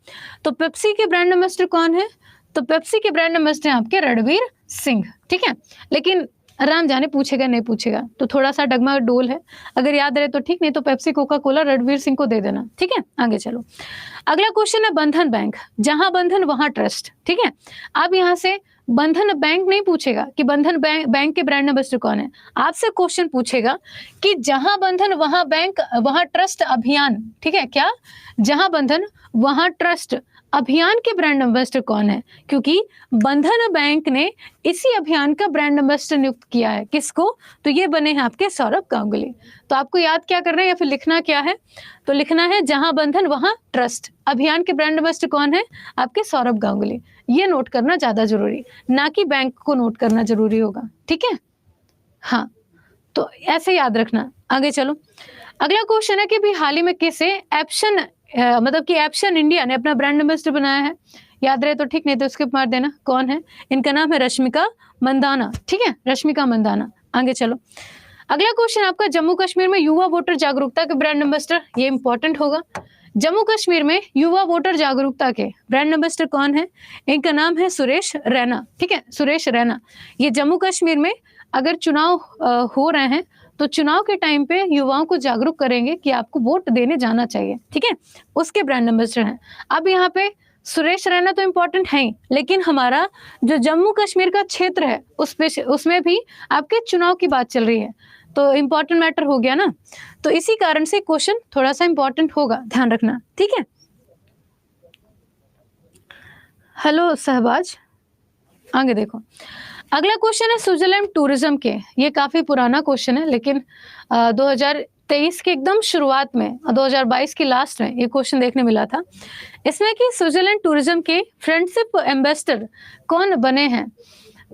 तो पेप्सी के ब्रांड एम्बेसडर कौन है? तो पेप्सी के ब्रांड एम्बेसडर हैं आपके रणवीर सिंह, ठीक है? लेकिन राम जाने पूछेगा नहीं पूछेगा, तो थोड़ा सा डगमा डोल है, अगर याद रहे तो ठीक, नहीं तो Pepsi Coca Cola Ranveer Singh को दे देना, ठीक है? आगे चलो, अगला क्वेश्चन है बंधन बैंक, जहां बंधन वहां ट्रस्ट, ठीक है? अब यहाँ से बंधन बैंक नहीं पूछेगा कि बंधन बैंक के ब्रांड एम्बेसडर कौन है, आपसे क्वेश्चन पूछेगा कि जहां बंधन वहां बैंक वहां ट्रस्ट अभियान, ठीक है? क्या? जहां बंधन वहां ट्रस्ट अभियान के ब्रांड एम्बेसडर कौन है? क्योंकि बंधन बैंक ने इसी अभियान का ब्रांड एम्बेसडर नियुक्त किया है, किसको? तो ये बने हैं आपके सौरभ गांगुली। तो आपको याद क्या करना है या फिर लिखना क्या है? तो लिखना है जहां बंधन वहां ट्रस्ट अभियान के ब्रांड एम्बेसडर कौन है? आपके सौरभ गांगुली। ये नोट करना ज्यादा जरूरी, ना कि बैंक को नोट करना जरूरी होगा, ठीक है? हाँ, तो ऐसे याद रखना। आगे चलो, अगला क्वेश्चन है कि भी हाल ही में किसे एप्शन मतलब कि एप्शन इंडिया ने अपना ब्रांड एम्बेसडर बनाया है? याद रहे तो ठीक, नहीं तो स्किप मार देना। कौन है? इनका नाम है रश्मिका मंदाना, ठीक है? रश्मिका मंदाना। आगे चलो, अगला क्वेश्चन आपका जम्मू कश्मीर में युवा वोटर जागरूकता के ब्रांड एम्बेसडर, ये इंपॉर्टेंट होगा। जम्मू कश्मीर में युवा वोटर जागरूकता के ब्रांड एम्बेसडर कौन है? इनका नाम है सुरेश रैना, ठीक है? सुरेश रैना। ये जम्मू कश्मीर में अगर चुनाव हो रहे हैं तो चुनाव के टाइम पे युवाओं को जागरूक करेंगे कि आपको वोट देने जाना चाहिए, ठीक है? उसके ब्रांड एम्बेसडर हैं। अब यहाँ पे सुरेश रैना तो इंपॉर्टेंट है ही, लेकिन हमारा जो जम्मू कश्मीर का क्षेत्र है उसमें भी आपके चुनाव की बात चल रही है, तो इंपॉर्टेंट मैटर हो गया ना। तो इसी कारण से क्वेश्चन थोड़ा सा इंपॉर्टेंट होगा, ध्यान रखना, ठीक है? हेलो सहबाज, आगे देखो, अगला क्वेश्चन है स्विट्जरलैंड टूरिज्म के। ये काफी पुराना क्वेश्चन है, लेकिन 2023 के एकदम शुरुआत में 2022 की लास्ट में ये क्वेश्चन देखने मिला था। इसमें कि स्विट्जरलैंड टूरिज्म के फ्रेंडशिप एम्बेसडर कौन बने हैं?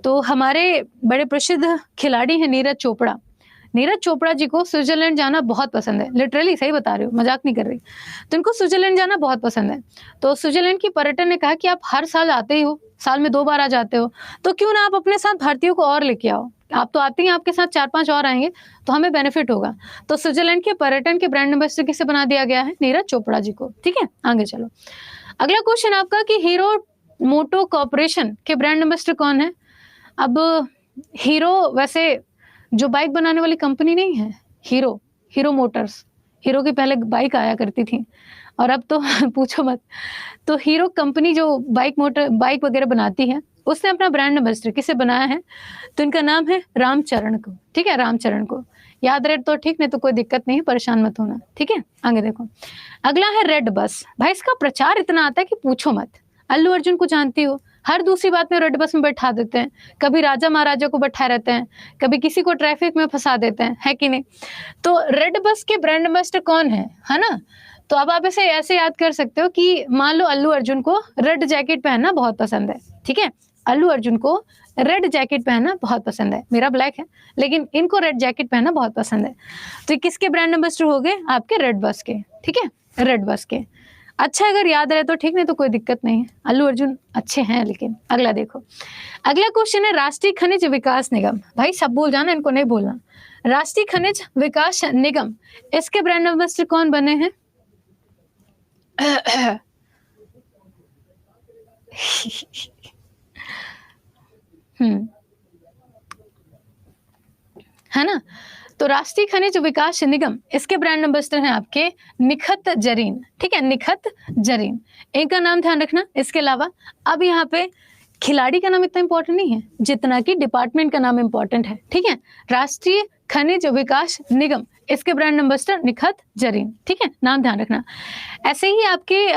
तो हमारे बड़े प्रसिद्ध खिलाड़ी हैं नीरज चोपड़ा। नीरज चोपड़ा जी को स्विट्जरलैंड जाना बहुत पसंद है, लिटरली सही बता रही हूँ, मजाक नहीं कर रही। तो इनको स्विट्जरलैंड जाना बहुत पसंद है। तो स्विट्जरलैंड की पर्यटन ने कहा कि आप हर साल आते ही हो, साल में 2 बार आ जाते हो, तो क्यों ना आप अपने साथ भारतीयों को और लेके आओ। आप तो आते ही, आपके साथ 4-5 और आएंगे तो हमें बेनिफिट होगा। तो स्विट्जरलैंड के पर्यटन के ब्रांड एम्बेसडर किसे बना दिया गया है? नीरज चोपड़ा जी को, ठीक है? आगे चलो, अगला क्वेश्चन आपका कि हीरो मोटो कॉर्पोरेशन के ब्रांड एम्बेसडर कौन है? अब हीरो वैसे जो बाइक बनाने वाली कंपनी नहीं है, हीरो, हीरो मोटर्स, हीरो की पहले बाइक आया करती थी और अब तो पूछो मत। तो हीरो कंपनी जो बाइक वगैरह बनाती है, उसने अपना ब्रांड एम्बेसडर किसे बनाया है? तो इनका नाम है रामचरण को, ठीक है? रामचरण को याद रहे तो ठीक, नहीं तो कोई दिक्कत नहीं है, परेशान मत होना, ठीक है? आगे देखो, अगला है रेड बस। भाई इसका प्रचार इतना आता है कि पूछो मत। अल्लू अर्जुन को जानती हो, हर दूसरी बात में रेड बस में बैठा देते हैं, कभी राजा महाराजा को बैठा रहते हैं, कभी किसी को ट्रैफिक में फंसा देते हैं, है कि नहीं? तो रेड बस के ब्रांड एम्बेसडर कौन है ना? तो अब आप इसे ऐसे याद कर सकते हो कि मान लो अल्लू अर्जुन को रेड जैकेट पहनना बहुत पसंद है, ठीक है? अल्लू अर्जुन को रेड जैकेट पहनना बहुत पसंद है, मेरा ब्लैक है, लेकिन इनको रेड जैकेट पहनना बहुत पसंद है। तो ये किसके ब्रांड एम्बेसडर हो गए? आपके रेड बस के, ठीक है? रेड बस के। अच्छा, अगर याद रहे तो ठीक, नहीं तो कोई दिक्कत नहीं है, अल्लू अर्जुन अच्छे हैं। लेकिन अगला देखो, अगला क्वेश्चन है राष्ट्रीय खनिज विकास निगम। भाई सब बोल जाना, इनको नहीं बोलना। राष्ट्रीय खनिज विकास निगम, इसके ब्रांड एम्बेसडर कौन बने हैं? है ना? तो राष्ट्रीय खनिज विकास निगम, इसके ब्रांड एम्बेसडर हैं आपके निखत जरीन, ठीक है, निखत जरीन, एक का नाम ध्यान रखना। इसके अलावा अब यहाँ पे खिलाड़ी का नाम इतना इंपॉर्टेंट नहीं है जितना कि डिपार्टमेंट का नाम इंपॉर्टेंट है, ठीक है। राष्ट्रीय खनिज विकास निगम, इसके ब्रांड एम्बेसडर निखत जरीन, ठीक है, नाम ध्यान रखना। ऐसे ही आपके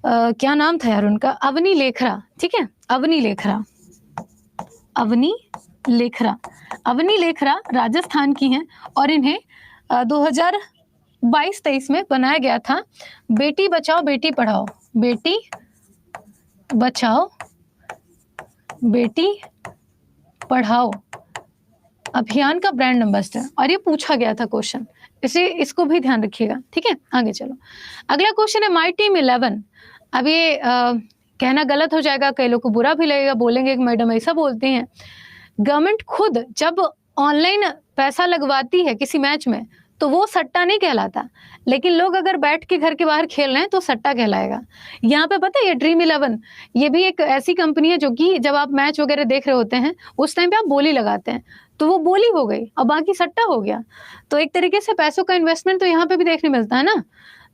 क्या नाम था यार उनका, अवनी लेखरा, ठीक है, अवनी लेखरा, अवनी लेखरा, अवनी लेखरा राजस्थान की हैं और इन्हें 2022-23 में बनाया गया था बेटी बचाओ बेटी पढ़ाओ, बेटी बचाओ बेटी पढ़ाओ अभियान का ब्रांड एम्बेसडर। और ये पूछा गया था क्वेश्चन, इसको भी ध्यान रखिएगा, ठीक है। आगे चलो, अगला क्वेश्चन है माई टीम 11। अब ये कहना गलत हो जाएगा, कई लोग को बुरा भी लगेगा, बोलेंगे कि मैडम ऐसा बोलती हैं। गवर्नमेंट खुद जब ऑनलाइन पैसा लगवाती है किसी मैच में तो वो सट्टा नहीं कहलाता, लेकिन लोग अगर बैठ के घर के बाहर खेल रहे हैं तो सट्टा कहलाएगा। यहाँ पे पता है ये ड्रीम 11 ये भी एक ऐसी कंपनी है जो कि जब आप मैच वगैरह देख रहे होते हैं उस टाइम पे आप बोली लगाते हैं, तो वो बोली हो गई और बाकी सट्टा हो गया। तो एक तरीके से पैसों का इन्वेस्टमेंट तो यहाँ पे भी देखने मिलता है ना।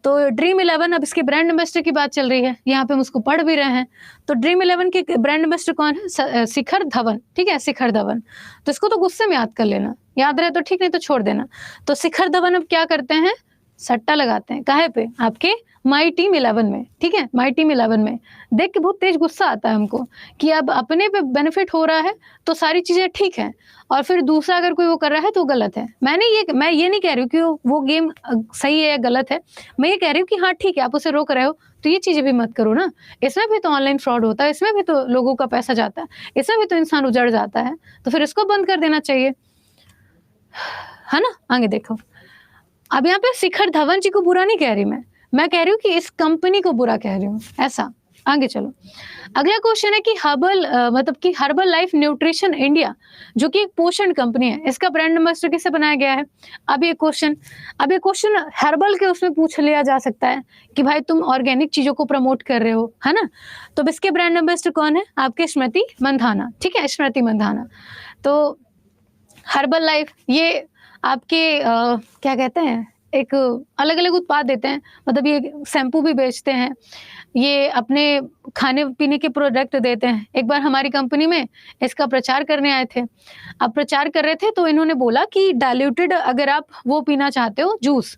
तो ड्रीम 11, अब इसके ब्रांड एम्बेसडर की बात चल रही है, यहाँ पे हम उसको पढ़ भी रहे हैं। तो ड्रीम 11 के ब्रांड एम्बेसडर कौन है, शिखर धवन, ठीक है, शिखर धवन। तो इसको तो गुस्से में याद कर लेना, याद रहे तो ठीक, नहीं तो छोड़ देना। तो शिखर धवन अब क्या करते हैं, सट्टा लगाते हैं, काहे पे, आपके माई टीम 11 में, ठीक है, माई टीम 11 में। देख के बहुत तेज गुस्सा आता है हमको कि अब अपने पे बेनिफिट हो रहा है तो सारी चीजें ठीक है, और फिर दूसरा अगर कोई वो कर रहा है तो गलत है। मैं ये नहीं कह रही हूँ कि वो गेम सही है या गलत है, मैं ये कह रही हूँ कि हाँ ठीक है, आप उसे रोक रहे हो तो ये चीजें भी मत करो ना। इसमें भी तो ऑनलाइन फ्रॉड होता है, इसमें भी तो लोगों का पैसा जाता है, इसमें भी तो इंसान उजड़ जाता है, तो फिर इसको बंद कर देना चाहिए, है ना। आगे देखो, अब यहाँ पे शिखर धवन जी को बुरा नहीं कह रही मैं कह रही हूँ कि इस कंपनी को बुरा कह रही हूँ, ऐसा। आगे चलो, अगला क्वेश्चन है कि हर्बल लाइफ न्यूट्रिशन इंडिया, जो कि एक पोषण कंपनी है, इसका ब्रांड एम्बेसडर किसे बनाया गया है। अब ये क्वेश्चन हर्बल के उसमें पूछ लिया जा सकता है कि भाई तुम ऑर्गेनिक चीजों को प्रमोट कर रहे हो, है ना। तो इसके ब्रांड एम्बेसडर कौन है, आपके स्मृति मंधाना, ठीक है, स्मृति मंधाना। तो हर्बल लाइफ ये आपके क्या कहते हैं, एक अलग अलग उत्पाद देते हैं, मतलब ये शैम्पू भी बेचते हैं, ये अपने खाने पीने के प्रोडक्ट देते हैं। एक बार हमारी कंपनी में इसका प्रचार करने आए थे, अब प्रचार कर रहे थे तो इन्होंने बोला कि डाइल्यूटेड अगर आप वो पीना चाहते हो जूस,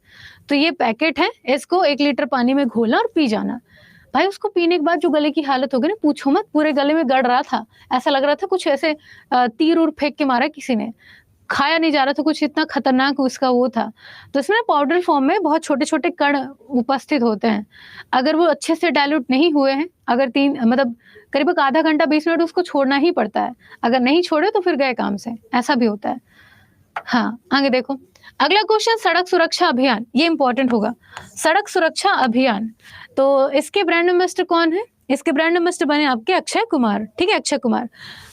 तो ये पैकेट है, इसको 1 लीटर पानी में घोलना और पी जाना। भाई उसको पीने के बाद जो गले की हालत हो गई ना, पूछो मत, पूरे गले में गड़ रहा था, ऐसा लग रहा था कुछ ऐसे तीर उर फेंक के मारा किसी ने, खाया नहीं जा रहा था, कुछ इतना खतरनाक उसका वो था। तो इसमें पाउडर फॉर्म में बहुत छोटे छोटे कण उपस्थित होते हैं, अगर वो अच्छे से डाइल्यूट नहीं हुए हैं, अगर करीब आधा घंटा 20 मिनट उसको छोड़ना ही पड़ता है, अगर नहीं छोड़े तो फिर गए काम से, ऐसा भी होता है। हाँ, आगे देखो, अगला क्वेश्चन सड़क सुरक्षा अभियान, ये इंपॉर्टेंट होगा, सड़क सुरक्षा अभियान। तो इसके ब्रांड एम्बेसडर कौन है, इसके ब्रांड एम्बेसडर बने आपके अक्षय कुमार, ठीक है, अक्षय कुमार।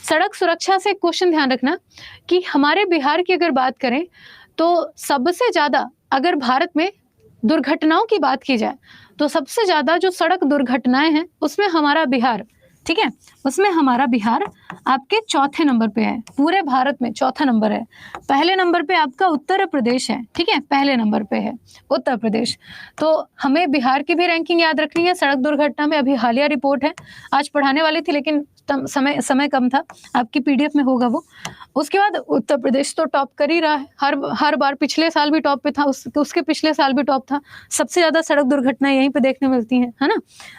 सड़क सुरक्षा से क्वेश्चन ध्यान रखना कि हमारे बिहार की अगर बात करें तो सबसे ज्यादा, अगर भारत में दुर्घटनाओं की बात की जाए तो सबसे ज्यादा जो सड़क दुर्घटनाएं हैं उसमें हमारा बिहार, ठीक है, उसमें हमारा बिहार आपके चौथे नंबर पे है, पूरे भारत में चौथा नंबर है। पहले नंबर पे आपका उत्तर प्रदेश है, ठीक है, पहले नंबर पे है उत्तर प्रदेश। तो हमें बिहार की भी रैंकिंग याद रखनी है सड़क दुर्घटना में। अभी हालिया रिपोर्ट है, आज पढ़ाने वाली थी लेकिन समय कम था, आपकी पीडीएफ में होगा वो। उसके बाद उत्तर प्रदेश तो टॉप कर ही रहा है, हर बार, पिछले साल भी टॉप पे था, उसके पिछले साल भी टॉप था, सबसे ज्यादा सड़क दुर्घटनाएं यहीं पे देखने मिलती हैं, है ना।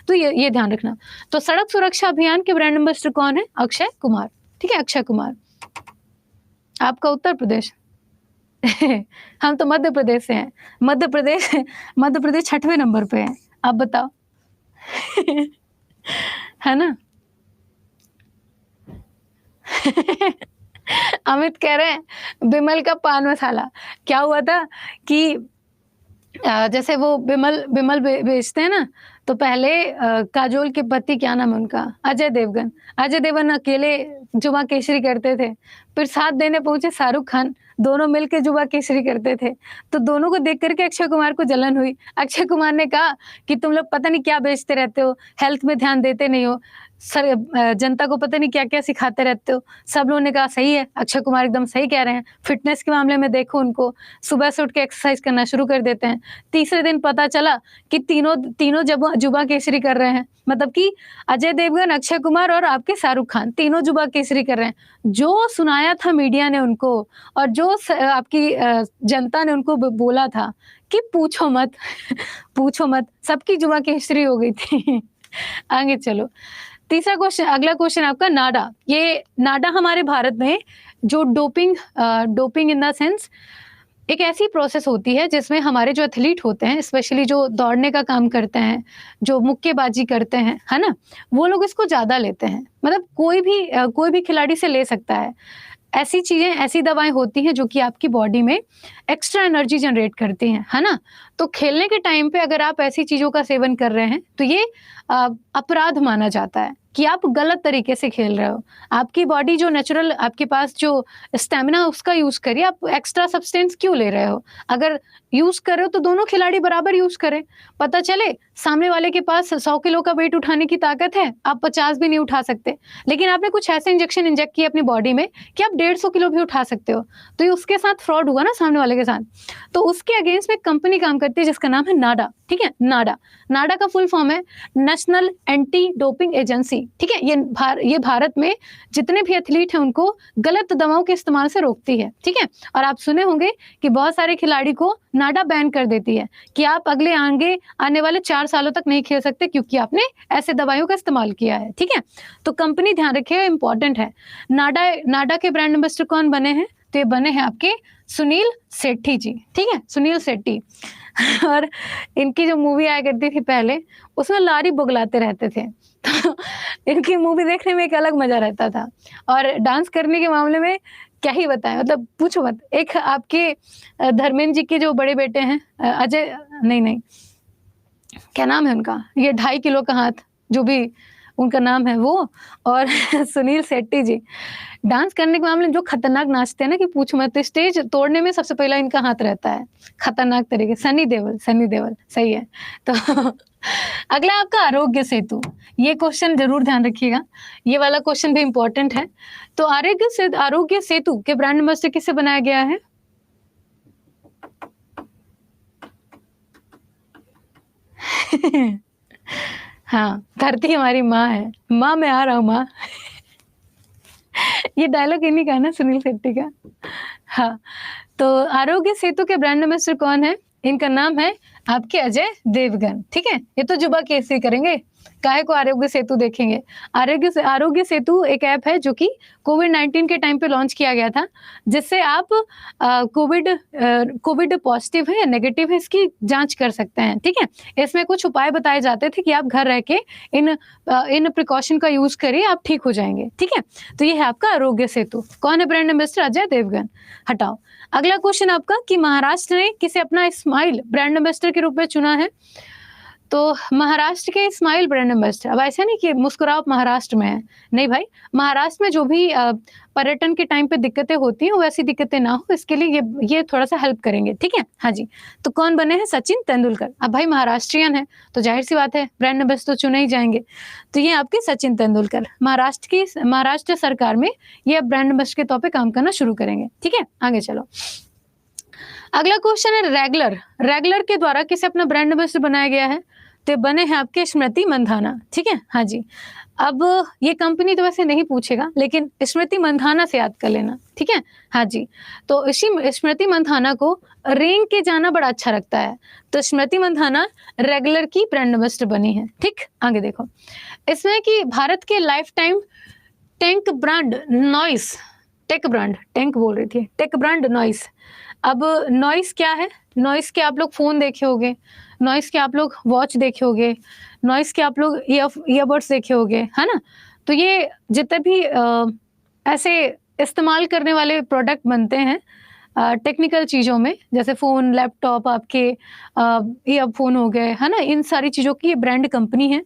तो ये ध्यान रखना। तो सड़क सुरक्षा अभियान के ब्रांड एम्बेसडर कौन है, अक्षय कुमार, ठीक है, अक्षय कुमार। आपका उत्तर प्रदेश हम तो मध्य प्रदेश से हैं, मध्य प्रदेश 6वें नंबर पे है, आप बताओ है ना अमित कह रहे हैं बिमल का पान मसाला। क्या हुआ था कि जैसे वो बिमल बेचते हैं ना, तो पहले काजोल के पति, क्या नाम है उनका, अजय देवगन अकेले जुमा केसरी करते थे, फिर साथ देने पहुंचे शाहरुख खान, दोनों मिलके जुबा केसरी करते थे। तो दोनों को देख करके अक्षय कुमार को जलन हुई। अक्षय कुमार ने कहा कि तुम लोग पता नहीं क्या बेचते रहते हो, हेल्थ में ध्यान देते नहीं हो, जनता को पता नहीं क्या-क्या सिखाते रहते हो। सब लोगों ने कहा सही है, अक्षय कुमार एकदम सही कह रहे हैं। फिटनेस के मामले में देखो उनको, सुबह से उठ के एक्सरसाइज करना शुरू कर देते हैं। तीसरे दिन पता चला कि तीनों तीनों जुबा केसरी कर रहे हैं। मतलब कि अजय देवगन, अक्षय कुमार और आपके शाहरुख खान तीनों जुबा केसरी कर रहे हैं। जो सुनाया था मीडिया ने उनको और जो आपकी जनता ने उनको बोला था कि पूछो मत पूछो मत, सबकी जुबा केसरी हो गई थी। आगे चलो। तीसरा क्वेश्चन, अगला क्वेश्चन आपका नाडा। ये नाडा हमारे भारत में जो डोपिंग इन द सेंस एक ऐसी प्रोसेस होती है जिसमें हमारे जो एथलीट होते हैं, स्पेशली जो दौड़ने का काम करते हैं, जो मुक्केबाजी करते हैं, है ना? वो लोग इसको ज़्यादा लेते हैं। मतलब कोई भी खिलाड़ी से ले सकता है। ऐसी चीज़ें, ऐसी दवाएँ होती हैं जो कि आपकी बॉडी में एक्स्ट्रा एनर्जी जनरेट करती हैं, है ना? तो खेलने के टाइम पे अगर आप ऐसी चीज़ों का सेवन कर रहे हैं, तो ये अपराध माना जाता है कि आप गलत तरीके से खेल रहे हो। आपकी बॉडी जो नेचुरल आपके पास जो स्टैमिना उसका यूज़ करिए, आप एक्स्ट्रा सब्सटेंस क्यों ले रहे हो? अगर यूज़ कर रहे हो तो दोनों खिलाड़ी बराबर यूज़ करें। पता चले सामने वाले के पास 100 किलो का वेट उठाने की ताकत है, आप 50 भी नहीं उठा सकते। लेकिन आपने कुछ ऐसे इंजेक्शन इंजेक्ट किए अपनी बॉडी में कि आप 150 किलो भी उठा सकते हो। तो ये उसके साथ फ्रॉड हुआ ना सामने वाले के साथ। तो उसके अगेंस्ट में एक कंपनी काम करती है जिसका नाम है नाडा, ठीक है? नाडा। नाडा का फुल फॉर्म है नेशनल एंटी डोपिंग एजेंसी, ठीक है? ये भारत में जितने भी एथलीट हैं उनको गलत दवाओं के इस्तेमाल से रोकती है, ठीक है? और आप सुने होंगे कि बहुत सारे खिलाड़ी को नाडा बैन कर देती है कि आप आगे आने वाले 4 सालों तक नहीं खेल सकते क्योंकि आपने ऐसे दवाइयों का इस्तेमाल किया है, ठीक है? तो कंपनी ध्यान रखिएगा, इंपॉर्टेंट है। नाडा के ब्रांड एम्बेसडर कौन बने हैं? तो ये बने हैं आपके सुनील शेट्टी जी, ठीक है? सुनील शेट्टी। और इनकी जो मूवी आया करती थी पहले, उसमें लारी बुगलाते रहते थे। तो इनकी मूवी देखने में एक अलग मजा रहता था और डांस करने के मामले में क्या ही बताएं, मतलब पूछो मत। एक आपके धर्मेंद्र जी के जो बड़े बेटे हैं, अजय, नहीं, क्या नाम है उनका, ये 2.5 किलो का हाथ, जो भी उनका नाम है वो, और सुनील शेट्टी जी डांस करने के मामले में जो खतरनाक नाचते हैं ना कि पूछो मत। स्टेज तोड़ने में सबसे पहला इनका हाथ रहता है, खतरनाक तरीके। सनी देओल सही है। तो अगला आपका आरोग्य सेतु। ये क्वेश्चन जरूर ध्यान रखिएगा, ये वाला क्वेश्चन भी इंपॉर्टेंट है। तो आरोग्य सेतु के ब्रांड एम्बेसडर किससे बनाया गया है? हाँ, धरती हमारी माँ है, माँ मैं आ रहा हूँ माँ। ये डायलॉग इन्हीं का है ना, सुनील शेट्टी का। हाँ, तो आरोग्य सेतु के ब्रांड एम्बेसडर कौन है? इनका नाम है आपके अजय देवगन, ठीक है? ये तो जुबा केसरी करेंगे, काहे को आरोग्य सेतु देखेंगे। आरोग्य सेतु एक ऐप है जो कि कोविड-19 के टाइम पे लॉन्च किया गया था, जिससे आप कोविड पॉजिटिव है या नेगेटिव है इसकी जांच कर सकते हैं, ठीक है? इसमें कुछ उपाय बताए जाते थे कि आप घर रह के इन प्रिकॉशन का यूज करिए, आप ठीक हो जाएंगे, ठीक है? तो ये है आपका आरोग्य सेतु। कौन है ब्रांड एम्बेसडर? अजय देवगन। हटाओ। अगला क्वेश्चन आपका कि महाराष्ट्र ने किसे अपना स्माइल ब्रांड एम्बेसडर के रूप में चुना है? तो महाराष्ट्र के स्माइल ब्रांड एम्बेसडर, अब ऐसा नहीं कि मुस्कुराओ महाराष्ट्र में है, नहीं भाई, महाराष्ट्र में जो भी पर्यटन के टाइम पे दिक्कतें होती हैं वैसी दिक्कतें ना हो, इसके लिए ये थोड़ा सा हेल्प करेंगे, ठीक है? हाँ जी। तो कौन बने हैं? सचिन तेंदुलकर। अब भाई महाराष्ट्रियन है तो जाहिर सी बात है ब्रांड एम्बेसडर तो चुने ही जाएंगे। तो ये आपके सचिन तेंदुलकर महाराष्ट्र सरकार में ये ब्रांड एम्बेसडर के तौर पर काम करना शुरू करेंगे, ठीक है? आगे चलो। अगला क्वेश्चन है रेगुलर के द्वारा किसे अपना ब्रांड एम्बेसडर बनाया गया है? तो बने हैं आपके स्मृति मंधाना, ठीक है? हाँ जी। अब ये कंपनी तो वैसे नहीं पूछेगा, लेकिन स्मृति मंधाना से याद कर लेना, ठीक है? हाँ जी। तो इसी स्मृति मंधाना को रेंग के जाना बड़ा अच्छा लगता है, तो स्मृति मंधाना रेगुलर की ब्रांड एम्बेसडर बनी है, ठीक? आगे देखो, इसमें कि भारत के life time tech brand Noise. अब नॉइस क्या है? नॉइस के आप लोग फोन देखे होंगे, नॉइस के आप लोग वॉच देखे होंगे, नॉइस के आप लोग ईयरबड्स देखे होंगे, है ना? तो ये जितने भी ऐसे इस्तेमाल करने वाले प्रोडक्ट बनते हैं टेक्निकल चीज़ों में, जैसे फ़ोन, लैपटॉप, आपके ईयरफोन हो गए, है ना? इन सारी चीज़ों की ये ब्रांड कंपनी है।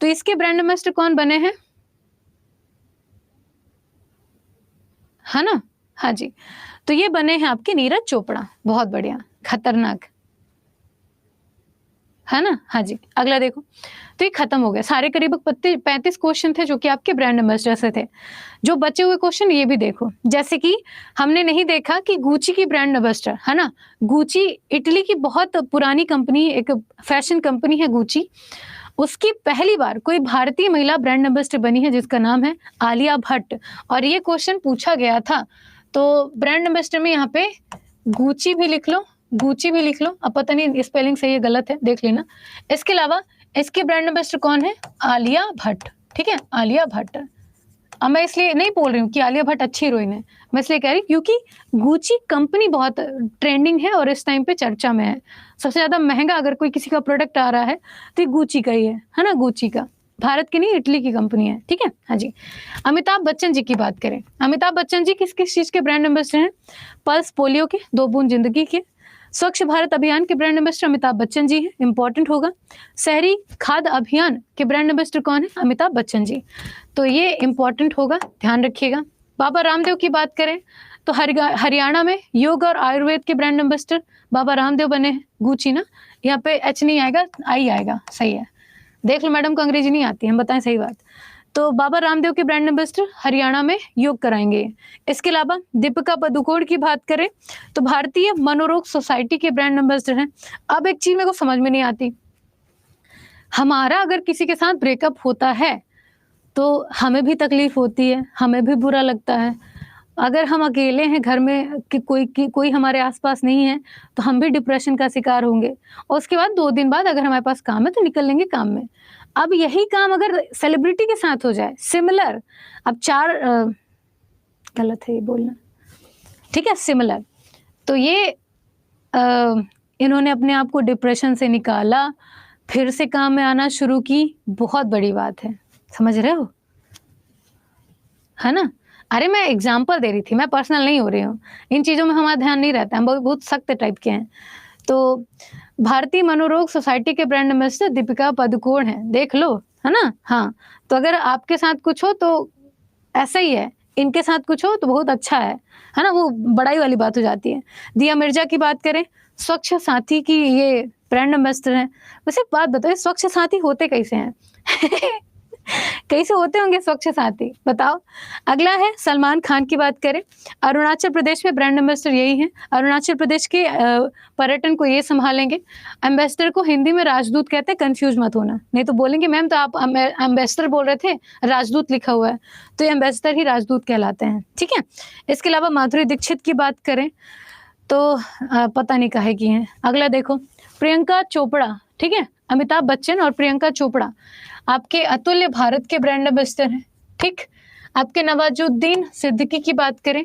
तो इसके ब्रांड एम्बेसडर कौन बने हैं? है ना? हाँ जी। तो ये बने हैं आपके नीरज चोपड़ा, बहुत बढ़िया, खतरनाक, है ना? हाँ जी, अगला देखो। तो ये खत्म हो गया, सारे करीब 35 क्वेश्चन थे जो कि आपके ब्रांड एम्बेसडर से थे। जो बचे हुए क्वेश्चन ये भी देखो, जैसे कि हमने नहीं देखा कि गुची की ब्रांड एम्बेसडर, है ना? गुची इटली की बहुत पुरानी कंपनी, एक फैशन कंपनी है गुची। उसकी पहली बार कोई भारतीय महिला ब्रांड एम्बेसडर बनी है जिसका नाम है आलिया भट्ट, और ये क्वेश्चन पूछा गया था। तो ब्रांड एम्बेसडर में यहाँ पे गुची भी लिख लो, गुची भी लिख लो। अब पता नहीं स्पेलिंग सही है गलत है, देख लेना। इसके अलावा इसके ब्रांड एम्बेसडर कौन है? आलिया भट्ट, ठीक है, आलिया भट्ट। अब मैं इसलिए नहीं बोल रही हूँ कि आलिया भट्ट अच्छी हीरोइन है, मैं इसलिए कह रही हूँ क्योंकि गुची कंपनी बहुत ट्रेंडिंग है और इस टाइम पे चर्चा में है। सबसे ज्यादा महंगा अगर कोई किसी का प्रोडक्ट आ रहा है तो ये गुची का ही है ना? गुची का, भारत की नहीं इटली की कंपनी है, ठीक है। हाँ जी। अमिताभ बच्चन जी की बात करें, अमिताभ बच्चन जी किस किस चीज के ब्रांड एम्बेसडर हैं? पल्स पोलियो के, दो बूंद जिंदगी के। स्वच्छ भारत अभियान के ब्रांड एम्बेसडर अमिताभ बच्चन जी हैं, इंपॉर्टेंट होगा। शहरी खाद्य अभियान के ब्रांड एम्बेसडर कौन है? अमिताभ बच्चन जी। तो ये इंपॉर्टेंट होगा, ध्यान रखिएगा। बाबा रामदेव की बात करें तो हरियाणा में योग और आयुर्वेद के ब्रांड एम्बेसडर बाबा रामदेव बने हैं। गुची ना, यहाँ पे एच नहीं आएगा, आई आएगा, सही है। देख लो मैडम को अंग्रेजी नहीं आती, हम बताएं सही बात। तो बाबा रामदेव के ब्रांड एम्बेसडर हरियाणा में योग कराएंगे। इसके अलावा दीपिका पादुकोण की बात करें तो भारतीय मनोरोग सोसाइटी के ब्रांड एम्बेसडर हैं। अब एक चीज मेरे को समझ में नहीं आती, हमारा अगर किसी के साथ ब्रेकअप होता है तो हमें भी तकलीफ होती है, हमें भी बुरा लगता है। अगर हम अकेले हैं घर में कि कोई हमारे आस-पास नहीं है, तो हम भी डिप्रेशन का शिकार होंगे और उसके बाद 2 दिन बाद अगर हमारे पास काम है तो निकल लेंगे काम में। अब यही काम अगर सेलिब्रिटी के साथ हो जाए, सिमिलर, अब 4 गलत है ये बोलना, ठीक है, सिमिलर। तो ये इन्होंने अपने आप को डिप्रेशन से निकाला, फिर से काम में आना शुरू की, बहुत बड़ी बात है। समझ रहे हो? है ना? अरे मैं एग्ज़ाम्पल दे रही थी, मैं पर्सनल नहीं हो रही हूँ। इन चीज़ों में हमारा ध्यान नहीं रहता, हम बहुत सख्त टाइप के हैं। तो भारतीय मनोरोग सोसाइटी के ब्रांड एम्बेसडर दीपिका पादुकोण हैं, देख लो, है ना? हाँ, तो अगर आपके साथ कुछ हो तो ऐसा ही है, इनके साथ कुछ हो तो बहुत अच्छा है ना? वो बड़ाई वाली बात हो जाती है। दिया मिर्जा की बात करें, स्वच्छ साथी की ये ब्रांड एम्बेसडर हैं। वैसे एक बात बताओ, ये स्वच्छ साथी होते कैसे हैं? कैसे होते होंगे स्वच्छ साथी, बताओ? अगला है सलमान खान की बात करें, अरुणाचल प्रदेश में ब्रांड एम्बेसडर यही हैं। अरुणाचल प्रदेश के पर्यटन को ये सँभालेंगे। एम्बेसडर को हिंदी में राजदूत कहते हैं, कन्फ्यूज़ मत होना, नहीं तो बोलेंगे मैम तो आप एम्बेसडर बोल रहे थे, राजदूत लिखा हुआ है, तो ये एम्बेसडर ही राजदूत कहलाते हैं, ठीक है? इसके अलावा माधुरी दीक्षित की बात करें तो पता नहीं काहे की हैं। अगला देखो, प्रियंका चोपड़ा, ठीक है? अमिताभ बच्चन और प्रियंका चोपड़ा आपके अतुल्य भारत के ब्रांड एम्बेसडर हैं, ठीक? आपके नवाजुद्दीन सिद्दीकी की बात करें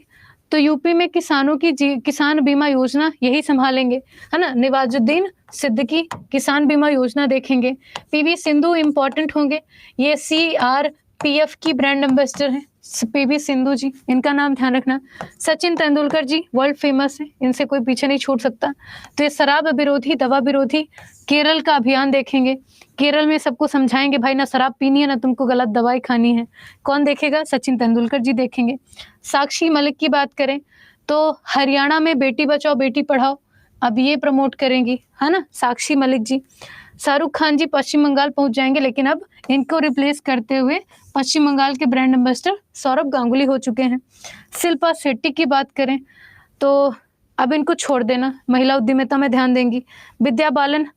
तो यूपी में किसानों की किसान बीमा योजना यही संभालेंगे, है ना? नवाजुद्दीन सिद्दीकी किसान बीमा योजना देखेंगे। पीवी सिंधु इम्पोर्टेंट होंगे, ये सीआरपीएफ की ब्रांड एम्बेसडर हैं। पीवी सिंधु जी, इनका नाम ध्यान रखना। सचिन तेंदुलकर जी वर्ल्ड फेमस है, इनसे कोई पीछे नहीं छूट सकता। तो ये शराब विरोधी, दवा विरोधी केरल का अभियान देखेंगे। केरल में सबको समझाएंगे भाई ना शराब पीनी है ना तुमको गलत दवाई खानी है। कौन देखेगा? सचिन तेंदुलकर जी देखेंगे। साक्षी मलिक की बात करें तो हरियाणा में बेटी बचाओ बेटी पढ़ाओ अब ये प्रमोट करेंगी, है ना? साक्षी मलिक जी। शाहरुख खान जी पश्चिम बंगाल पहुंच जाएंगे, लेकिन अब इनको रिप्लेस करते हुए पश्चिम बंगाल के ब्रांड एम्बेसडर सौरभ गांगुली हो चुके हैं। शिल्पा शेट्टी की बात करें तो अब इनको छोड़ देना, महिला उद्यमिता में ध्यान देंगी। विद्या बालन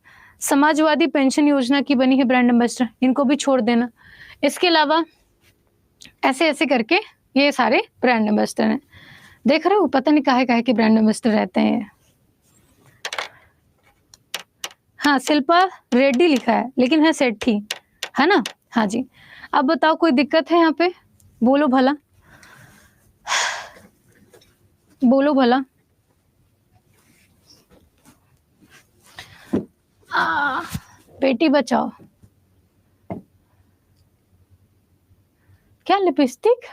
समाजवादी पेंशन योजना की बनी है ब्रांड एम्बेसडर, इनको भी छोड़ देना। इसके अलावा ऐसे ऐसे करके ये सारे ब्रांड एम्बेसडर हैं। देख रहे हो, पता नहीं काहे के ब्रांड एम्बेसडर रहते हैं। हाँ, शिल्पा रेड्डी लिखा है लेकिन है सेठी, है ना? हाँ जी। अब बताओ कोई दिक्कत है यहाँ पे? बोलो भला, बोलो भला। बेटी बचाओ, क्या लिपस्टिक?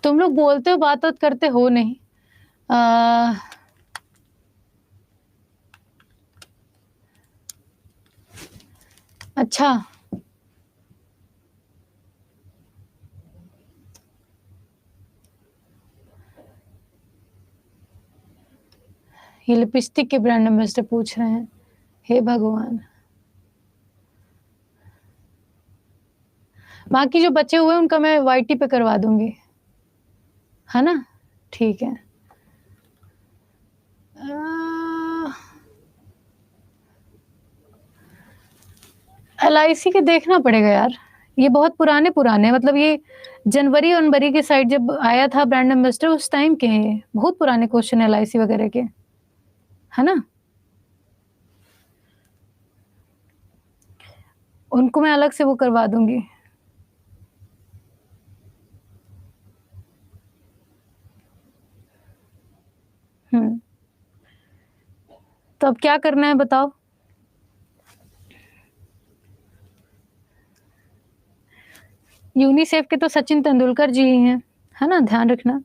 तुम लोग बोलते हो बात करते हो नहीं। अच्छा, ये लिपस्टिक के ब्रांड एम्बेसडर पूछ रहे हैं। हे भगवान! बाकी जो बचे हुए हैं उनका मैं वाईटी पे करवा दूँगी, है ना? ठीक है। एलआईसी के देखना पड़ेगा यार, ये बहुत पुराने मतलब ये जनवरी-वनवरी के साइड जब आया था ब्रांड एम्बेसडर उस टाइम के हैं ये, बहुत पुराने क्वेश्चन एलआईसी वगैरह के, है ना? उनको मैं अलग से वो करवा दूँगी। हुँ। तो अब क्या करना है बताओ? यूनिसेफ के तो सचिन तेंदुलकर जी ही हैं, है ना? ध्यान रखना।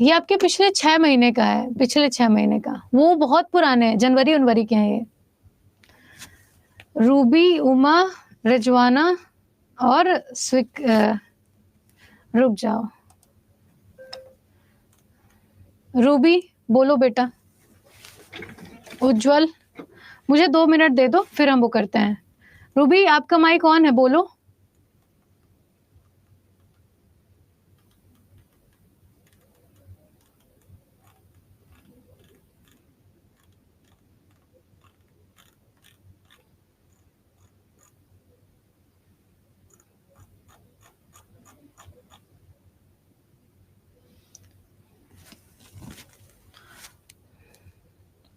ये आपके पिछले 6 महीने का है, पिछले 6 महीने का। वो बहुत पुराने हैं, जनवरी-वनवरी के हैं ये। रूबी, उमा, रिजवाना और रुक जाओ। रूबी, बोलो बेटा। उज्जवल, मुझे 2 मिनट दे दो, फिर हम वो करते हैं। रूबी, आपका माइक ऑन है, बोलो।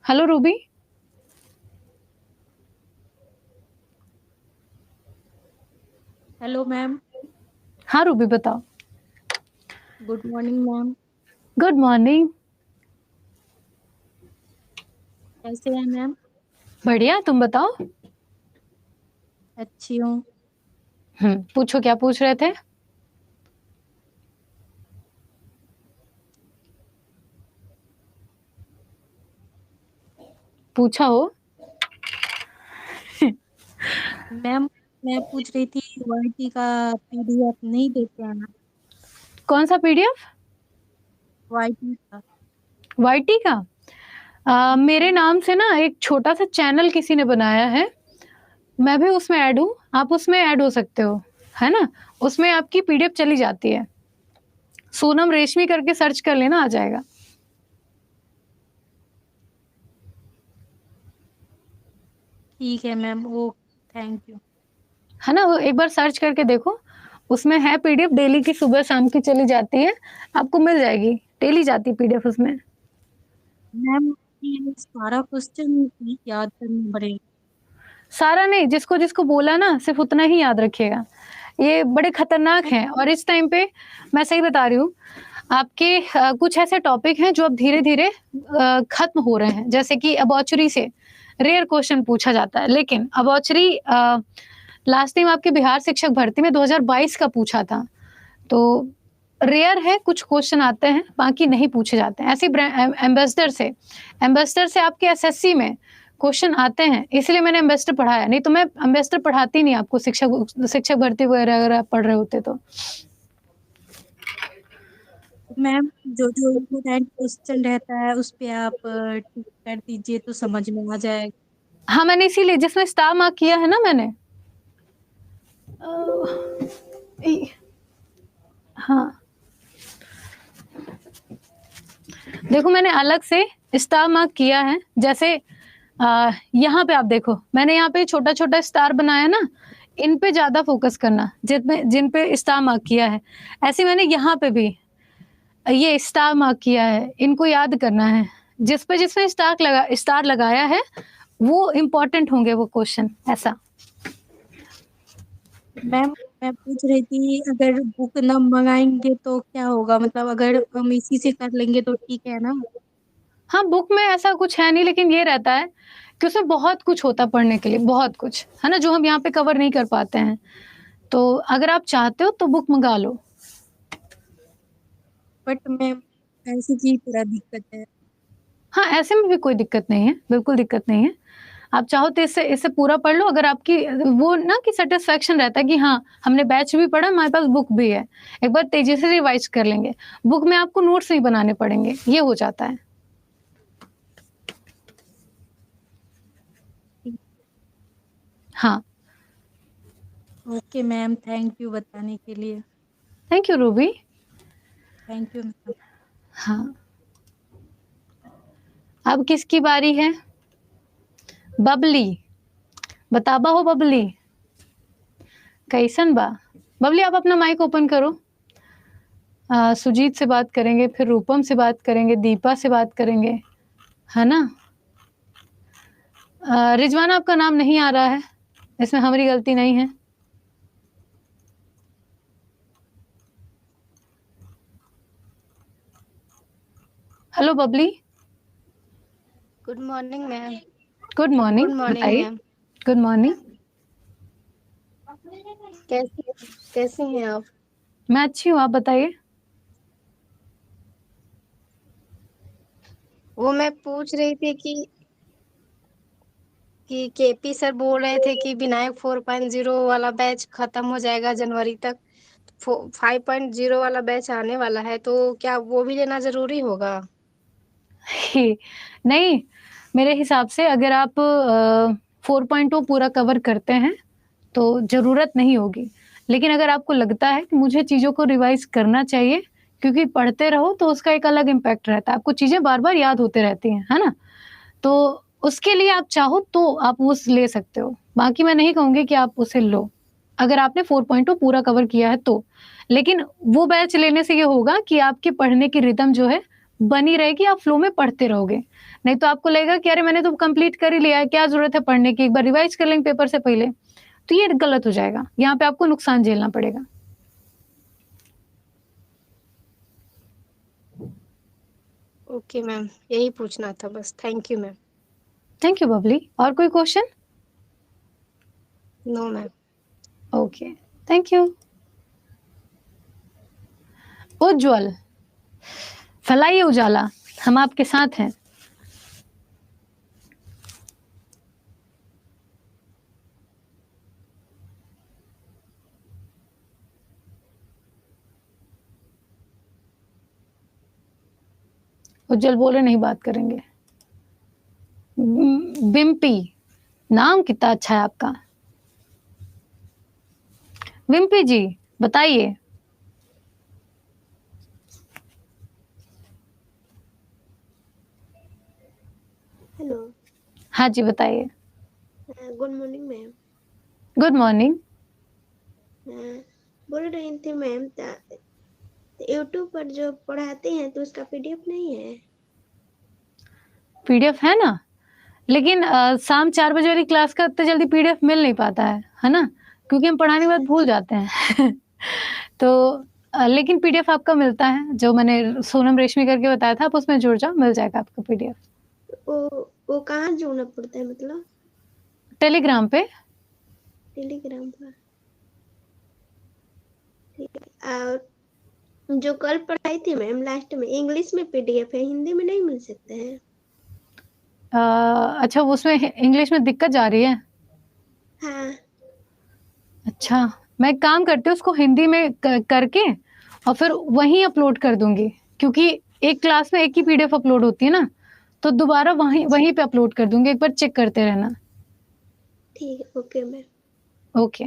Hello Ruby. Hello ma'am. हाँ, रूबी बताओ। Good morning ma'am. Good morning. कैसे हैं मैम? बढ़िया, तुम बताओ। अच्छी हूँ। पूछो क्या पूछ रहे थे? पूछा हो। मैम मैं पूछ रही थी वाईटी का पीडीएफ नहीं देते हैं ना? कौन सा पीडीएफ? वाईटी का। वाईटी का? मेरे नाम से ना एक छोटा-सा चैनल किसी ने बनाया है, मैं भी उसमें ऐड हूँ, आप उसमें ऐड हो सकते हो, है ना? उसमें आपकी पीडीएफ चली जाती है। सोनम रेशमी करके सर्च कर लेना, आ जाएगा। ठीक है मैम, वो थैंक यू। है ना? वो एक बार सर्च करके देखो, उसमें है पीडीएफ, डेली की सुबह-शाम की चली जाती है, आपको मिल जाएगी, डेली जाती है पीडीएफ उसमें। मैम ये सारा क्वेश्चन याद करना पड़ेगा? सारा नहीं, जिसको-जिसको बोला ना सिर्फ़ उतना ही याद रखिएगा। ये बड़े खतरनाक हैं और इस टाइम पे मैं सही बता रही हूँ, आपके कुछ ऐसे टॉपिक हैं जो अब धीरे-धीरे खत्म हो रहे हैं, जैसे कि अबॉचरी से रेयर क्वेश्चन पूछा जाता है, लेकिन अबॉचरी लास्ट टाइम आपके बिहार शिक्षक भर्ती में 2022 का पूछा था, तो रेयर है, कुछ क्वेश्चन आते हैं, बाकी नहीं पूछे जाते हैं। ऐसे एम्बेसडर से आपके एसएससी में क्वेश्चन आते हैं, इसलिए मैंने एम्बेसडर पढ़ाया, नहीं तो मैं एम्बेसडर पढ़ाती नहीं आपको शिक्षक भर्ती वगैरह अगर आप पढ़ रहे होते तो। मैम जो जो इम्पोर्टेंट क्वेश्चन रहता है उस पे आप टिक कर दीजिए तो समझ में आ जाएगा। हाँ, मैंने इसीलिए जिसमें स्टार मार्क किया है ना मैंने हाँ, देखो मैंने अलग से स्टार मार्क किया है, जैसे यहाँ पे आप देखो, मैंने यहाँ पे छोटा-छोटा स्टार बनाया ना, इन पे ज़्यादा फ़ोकस करना, जिन पे स्टार मार्क किया है। ऐसे मैंने यहाँ पे भी ये स्टार मार्क किया है, इनको याद करना है। जिसमें स्टार लगाया है, वो इम्पोर्टेंट होंगे वो क्वेश्चन, ऐसा। मैम मैं पूछ रही थी अगर बुक न मंगाएंगे तो क्या होगा, मतलब अगर हम इसी से कर लेंगे तो ठीक है ना? हाँ, बुक में ऐसा कुछ है नहीं, लेकिन ये रहता है कि उसमें बहुत कुछ होता है पढ़ने के लिए, बहुत कुछ, है ना? जो हम यहाँ पे कवर नहीं कर पाते हैं। तो अगर आप चाहते हो तो बुक मँगा लो। बट मैं ऐसे की थोड़ा दिक्कत है। हाँ, ऐसे में भी कोई दिक्कत नहीं है, बिल्कुल दिक्कत नहीं है। आप चाहो तो इससे इससे पूरा पढ़ लो, अगर आपकी वो ना कि सैटिस्फैक्शन रहता है कि हाँ, हमने बैच भी पढ़ा, हमारे पास बुक भी है। एक बार तेज़ी से रिवाइज़ कर लेंगे। बुक में आपको नोट्स नहीं बनाने पड़ेंगे, ये हो जाता है। हाँ, ओके मैम, थैंक यू बताने के लिए। Thank you Ruby. Thank you ma'am. हाँ, अब किसकी बारी है? बबली, बताबा हो बबली? कैसन बा? बबली आप अपना माइक ओपन करो। सुजीत से बात करेंगे, फिर रूपम से बात करेंगे, दीपा से बात करेंगे, है ना? रिजवाना आपका नाम नहीं आ रहा है, इसमें हमारी गलती नहीं है। Hello Babli. Good morning ma'am. Good morning, good morning बताइए। मैम। Good morning. कैसी कैसी हैं आप? मैं अच्छी हूँ, आप बताइए। वो मैं पूछ रही थी कि केपी सर बोल रहे थे कि विनायक 4.0 वाला बैच खत्म हो जाएगा जनवरी तक। 5.0 वाला बैच आने वाला है, तो क्या वो भी लेना जरूरी होगा? नहीं, मेरे हिसाब से अगर आप 4.0 पूरा कवर करते हैं, तो ज़रूरत नहीं होगी। लेकिन अगर आपको लगता है कि मुझे चीज़ों को रिवाइज़ करना चाहिए, क्योंकि पढ़ते रहो तो उसका एक अलग इम्पैक्ट रहता है। आपको चीज़ें बार-बार याद होते रहती हैं, है ना? तो उसके लिए आप चाहो तो आप वो ले सकते हो। बाकी मैं नहीं कहूँगी कि आप उसे लो, अगर आपने 4.0 पूरा कवर किया है तो। लेकिन वो बैच लेने से ये होगा कि आपके पढ़ने की रिदम जो है बनी रहेगी, आप फ्लो में पढ़ते रहोगे। नहीं तो आपको लगेगा कि अरे मैंने तो कंप्लीट कर ही लिया है, क्या ज़रूरत है पढ़ने की, एक बार रिवाइज़ कर लेंगे पेपर से पहले। तो ये गलत हो जाएगा, यहाँ पे आपको नुकसान झेलना पड़ेगा। ओके मैम, यही पूछना था बस। Thank you ma'am. Thank you Babli. और कोई question? No ma'am. Okay, thank you. Ujjwal, फैलाइए उजाला, हम आपके साथ हैं। उज्जवल बोले नहीं बात करेंगे। विम्पी, नाम कितना अच्छा है आपका। विम्पी जी, बताइए। हेलो। हाँ जी, बताइए। Good morning ma'am. Good morning. बोल रही थी मैम, यूट्यूब पर जो पढ़ाते हैं तो उसका पीडीएफ नहीं है? पीडीएफ है ना, लेकिन शाम 4 बजे वाली क्लास का इतनी जल्दी पीडीएफ मिल नहीं पाता है ना? क्योंकि हम पढ़ाने के बाद भूल जाते हैं। तो लेकिन पीडीएफ आपका मिलता है, जो मैंने सोनम रेशमी करके बताया था, आप उसमें जुड़ जाओ, मिल जाएगा आपको पीडीएफ। वो कहाँ जोड़ना पड़ता है, मतलब? टेलीग्राम पे। टेलीग्राम पर। ठीक है। और जो कल पढ़ाई थी मैम लास्ट में, इंग्लिश में पीडीएफ है, हिंदी में नहीं मिल सकता है? अच्छा, उसमें इंग्लिश में दिक्कत जा रही है? हाँ। अच्छा, मैं एक काम करती हूँ, उसको हिंदी में करके और फिर वहीं अपलोड कर दूंगी, क्योंकि एक क्लास में एक ही पीडीएफ अपलोड होती है ना, तो दोबारा वहीं वहीं पे अपलोड कर दूंगी, एक बार चेक करते रहना। ठीक है, ओके मैम। ओके,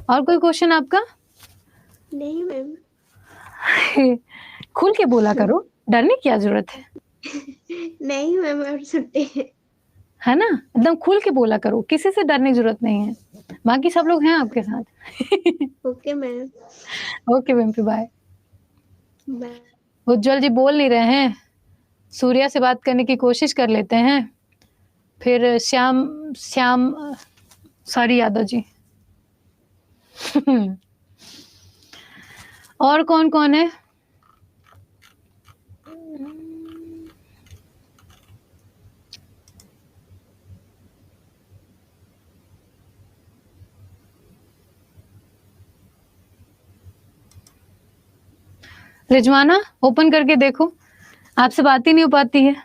और कोई क्वेश्चन आपका? नहीं मैम। खुल के बोला करो, डरने की क्या जरूरत है? नहीं मैम, और छुट्टी है ना, एकदम खुल के बोला करो, किसी से डरने की जरूरत नहीं है, बाकी सब लोग हैं आपके साथ। Okay ma'am. Okay Wimpy, bye. Bye. Ujjwal ji बोल नहीं रहे हैं, सूर्या से बात करने की कोशिश कर लेते हैं, फिर श्याम श्याम सॉरी यादव जी। और कौन कौन है? रिजवाना, ओपन करके देखो, आपसे बात ही नहीं हो पाती है।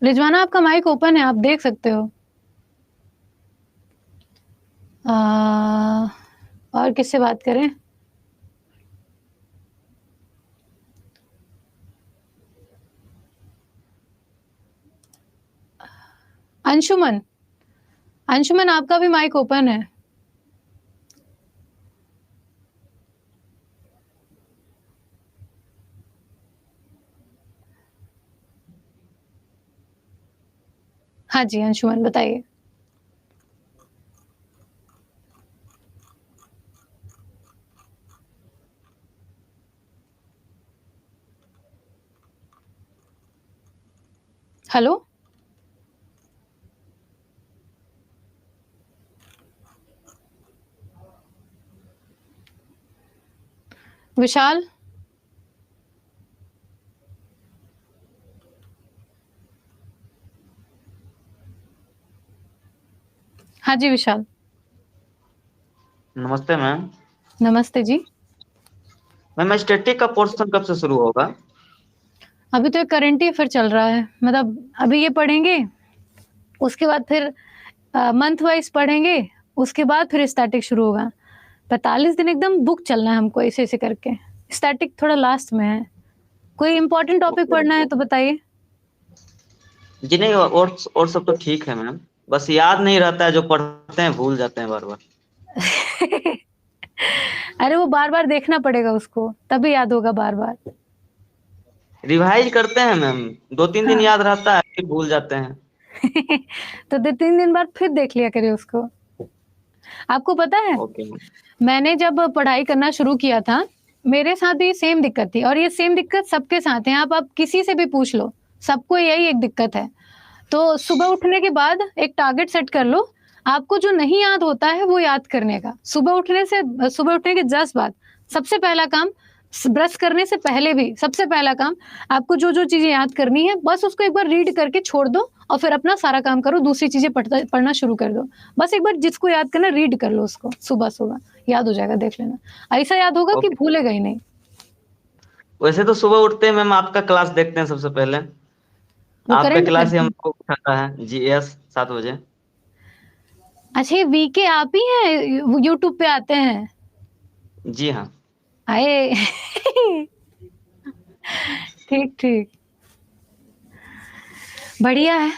रिजवाना आपका माइक ओपन है, आप देख सकते हो। और किससे बात करें? अंशुमन, अंशुमन आपका भी माइक ओपन है। हाँ जी अंशुमन बताइए। हेलो, विशाल, हाँ जी विशाल। नमस्ते मैम। नमस्ते जी। मैम स्टैटिक का पोर्शन कब से शुरू होगा? अभी तो करंट ही अफेयर चल रहा है, मतलब अभी ये पढ़ेंगे, उसके बाद फिर मंथ वाइज पढ़ेंगे, उसके बाद फिर स्टैटिक शुरू होगा। 45 दिन एकदम बुक चलना है हमको ऐसे ऐसे करके। स्टैटिक थोड़ा लास्ट में है। कोई इम्पोर्टेंट टॉपिक पढ़ना है तो बताइए। जी नहीं, और सब तो ठीक है मैम, बस याद नहीं रहता है, जो पढ़ते हैं भूल जाते हैं बार बार। अरे वो बार बार देखना पड़ेगा उसको, तभी याद होगा बार बार। रिवाइज करते हैं मैम, 2-3 दिन हाँ। याद रहता है, फिर भूल जाते हैं। तो 2-3 दिन बाद फिर देख लिया करिए उसको। आपको पता है, ओके मैम। मैंने जब पढ़ाई करना शुरू किया था, मेरे साथ भी सेम दिक्कत थी, और ये सेम दिक्कत सबके साथ है। आप किसी से भी पूछ लो, सबको यही एक दिक्कत है। तो सुबह उठने के बाद एक टारगेट सेट कर लो, आपको जो नहीं याद होता है वो याद करने का। सुबह उठने के जस्ट बाद सबसे पहला काम, ब्रश करने से पहले भी सबसे पहला काम, आपको जो जो चीजें याद करनी है बस उसको एक बार रीड करके छोड़ दो, और फिर अपना सारा काम करो, दूसरी चीजें पढ़ना शुरू कर दो। बस एक बार जिसको याद करना रीड कर लो उसको, सुबह सुबह याद हो जाएगा, देख लेना। ऐसा याद होगा कि ओके। भूलेगा ही नहीं। वैसे तो सुबह उठते हैं मैम आपका क्लास देखते हैं सबसे पहले। वो आपका करंट क्लास ही अफेयर। हमको उठाता है, जीएस 7 बजे। अच्छा ये वीके आप ही हैं, यूट्यूब पे आते हैं? जी हाँ। आए। ठीक ठीक, बढ़िया है।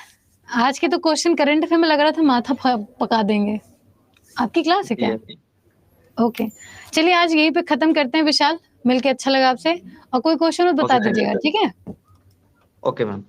आज के तो क्वेश्चन करंट अफेयर में लग रहा था माथा पका देंगे। आपकी क्लास है जी क्या? जी। ओके, चलिए आज यहीं पे खत्म करते हैं विशाल, मिलके अच्छा लगा आपसे। और कोई क्वेश्चन हो तो बता ओके, थैंक दीजिएगा, यू। ठीक है? Okay ma'am.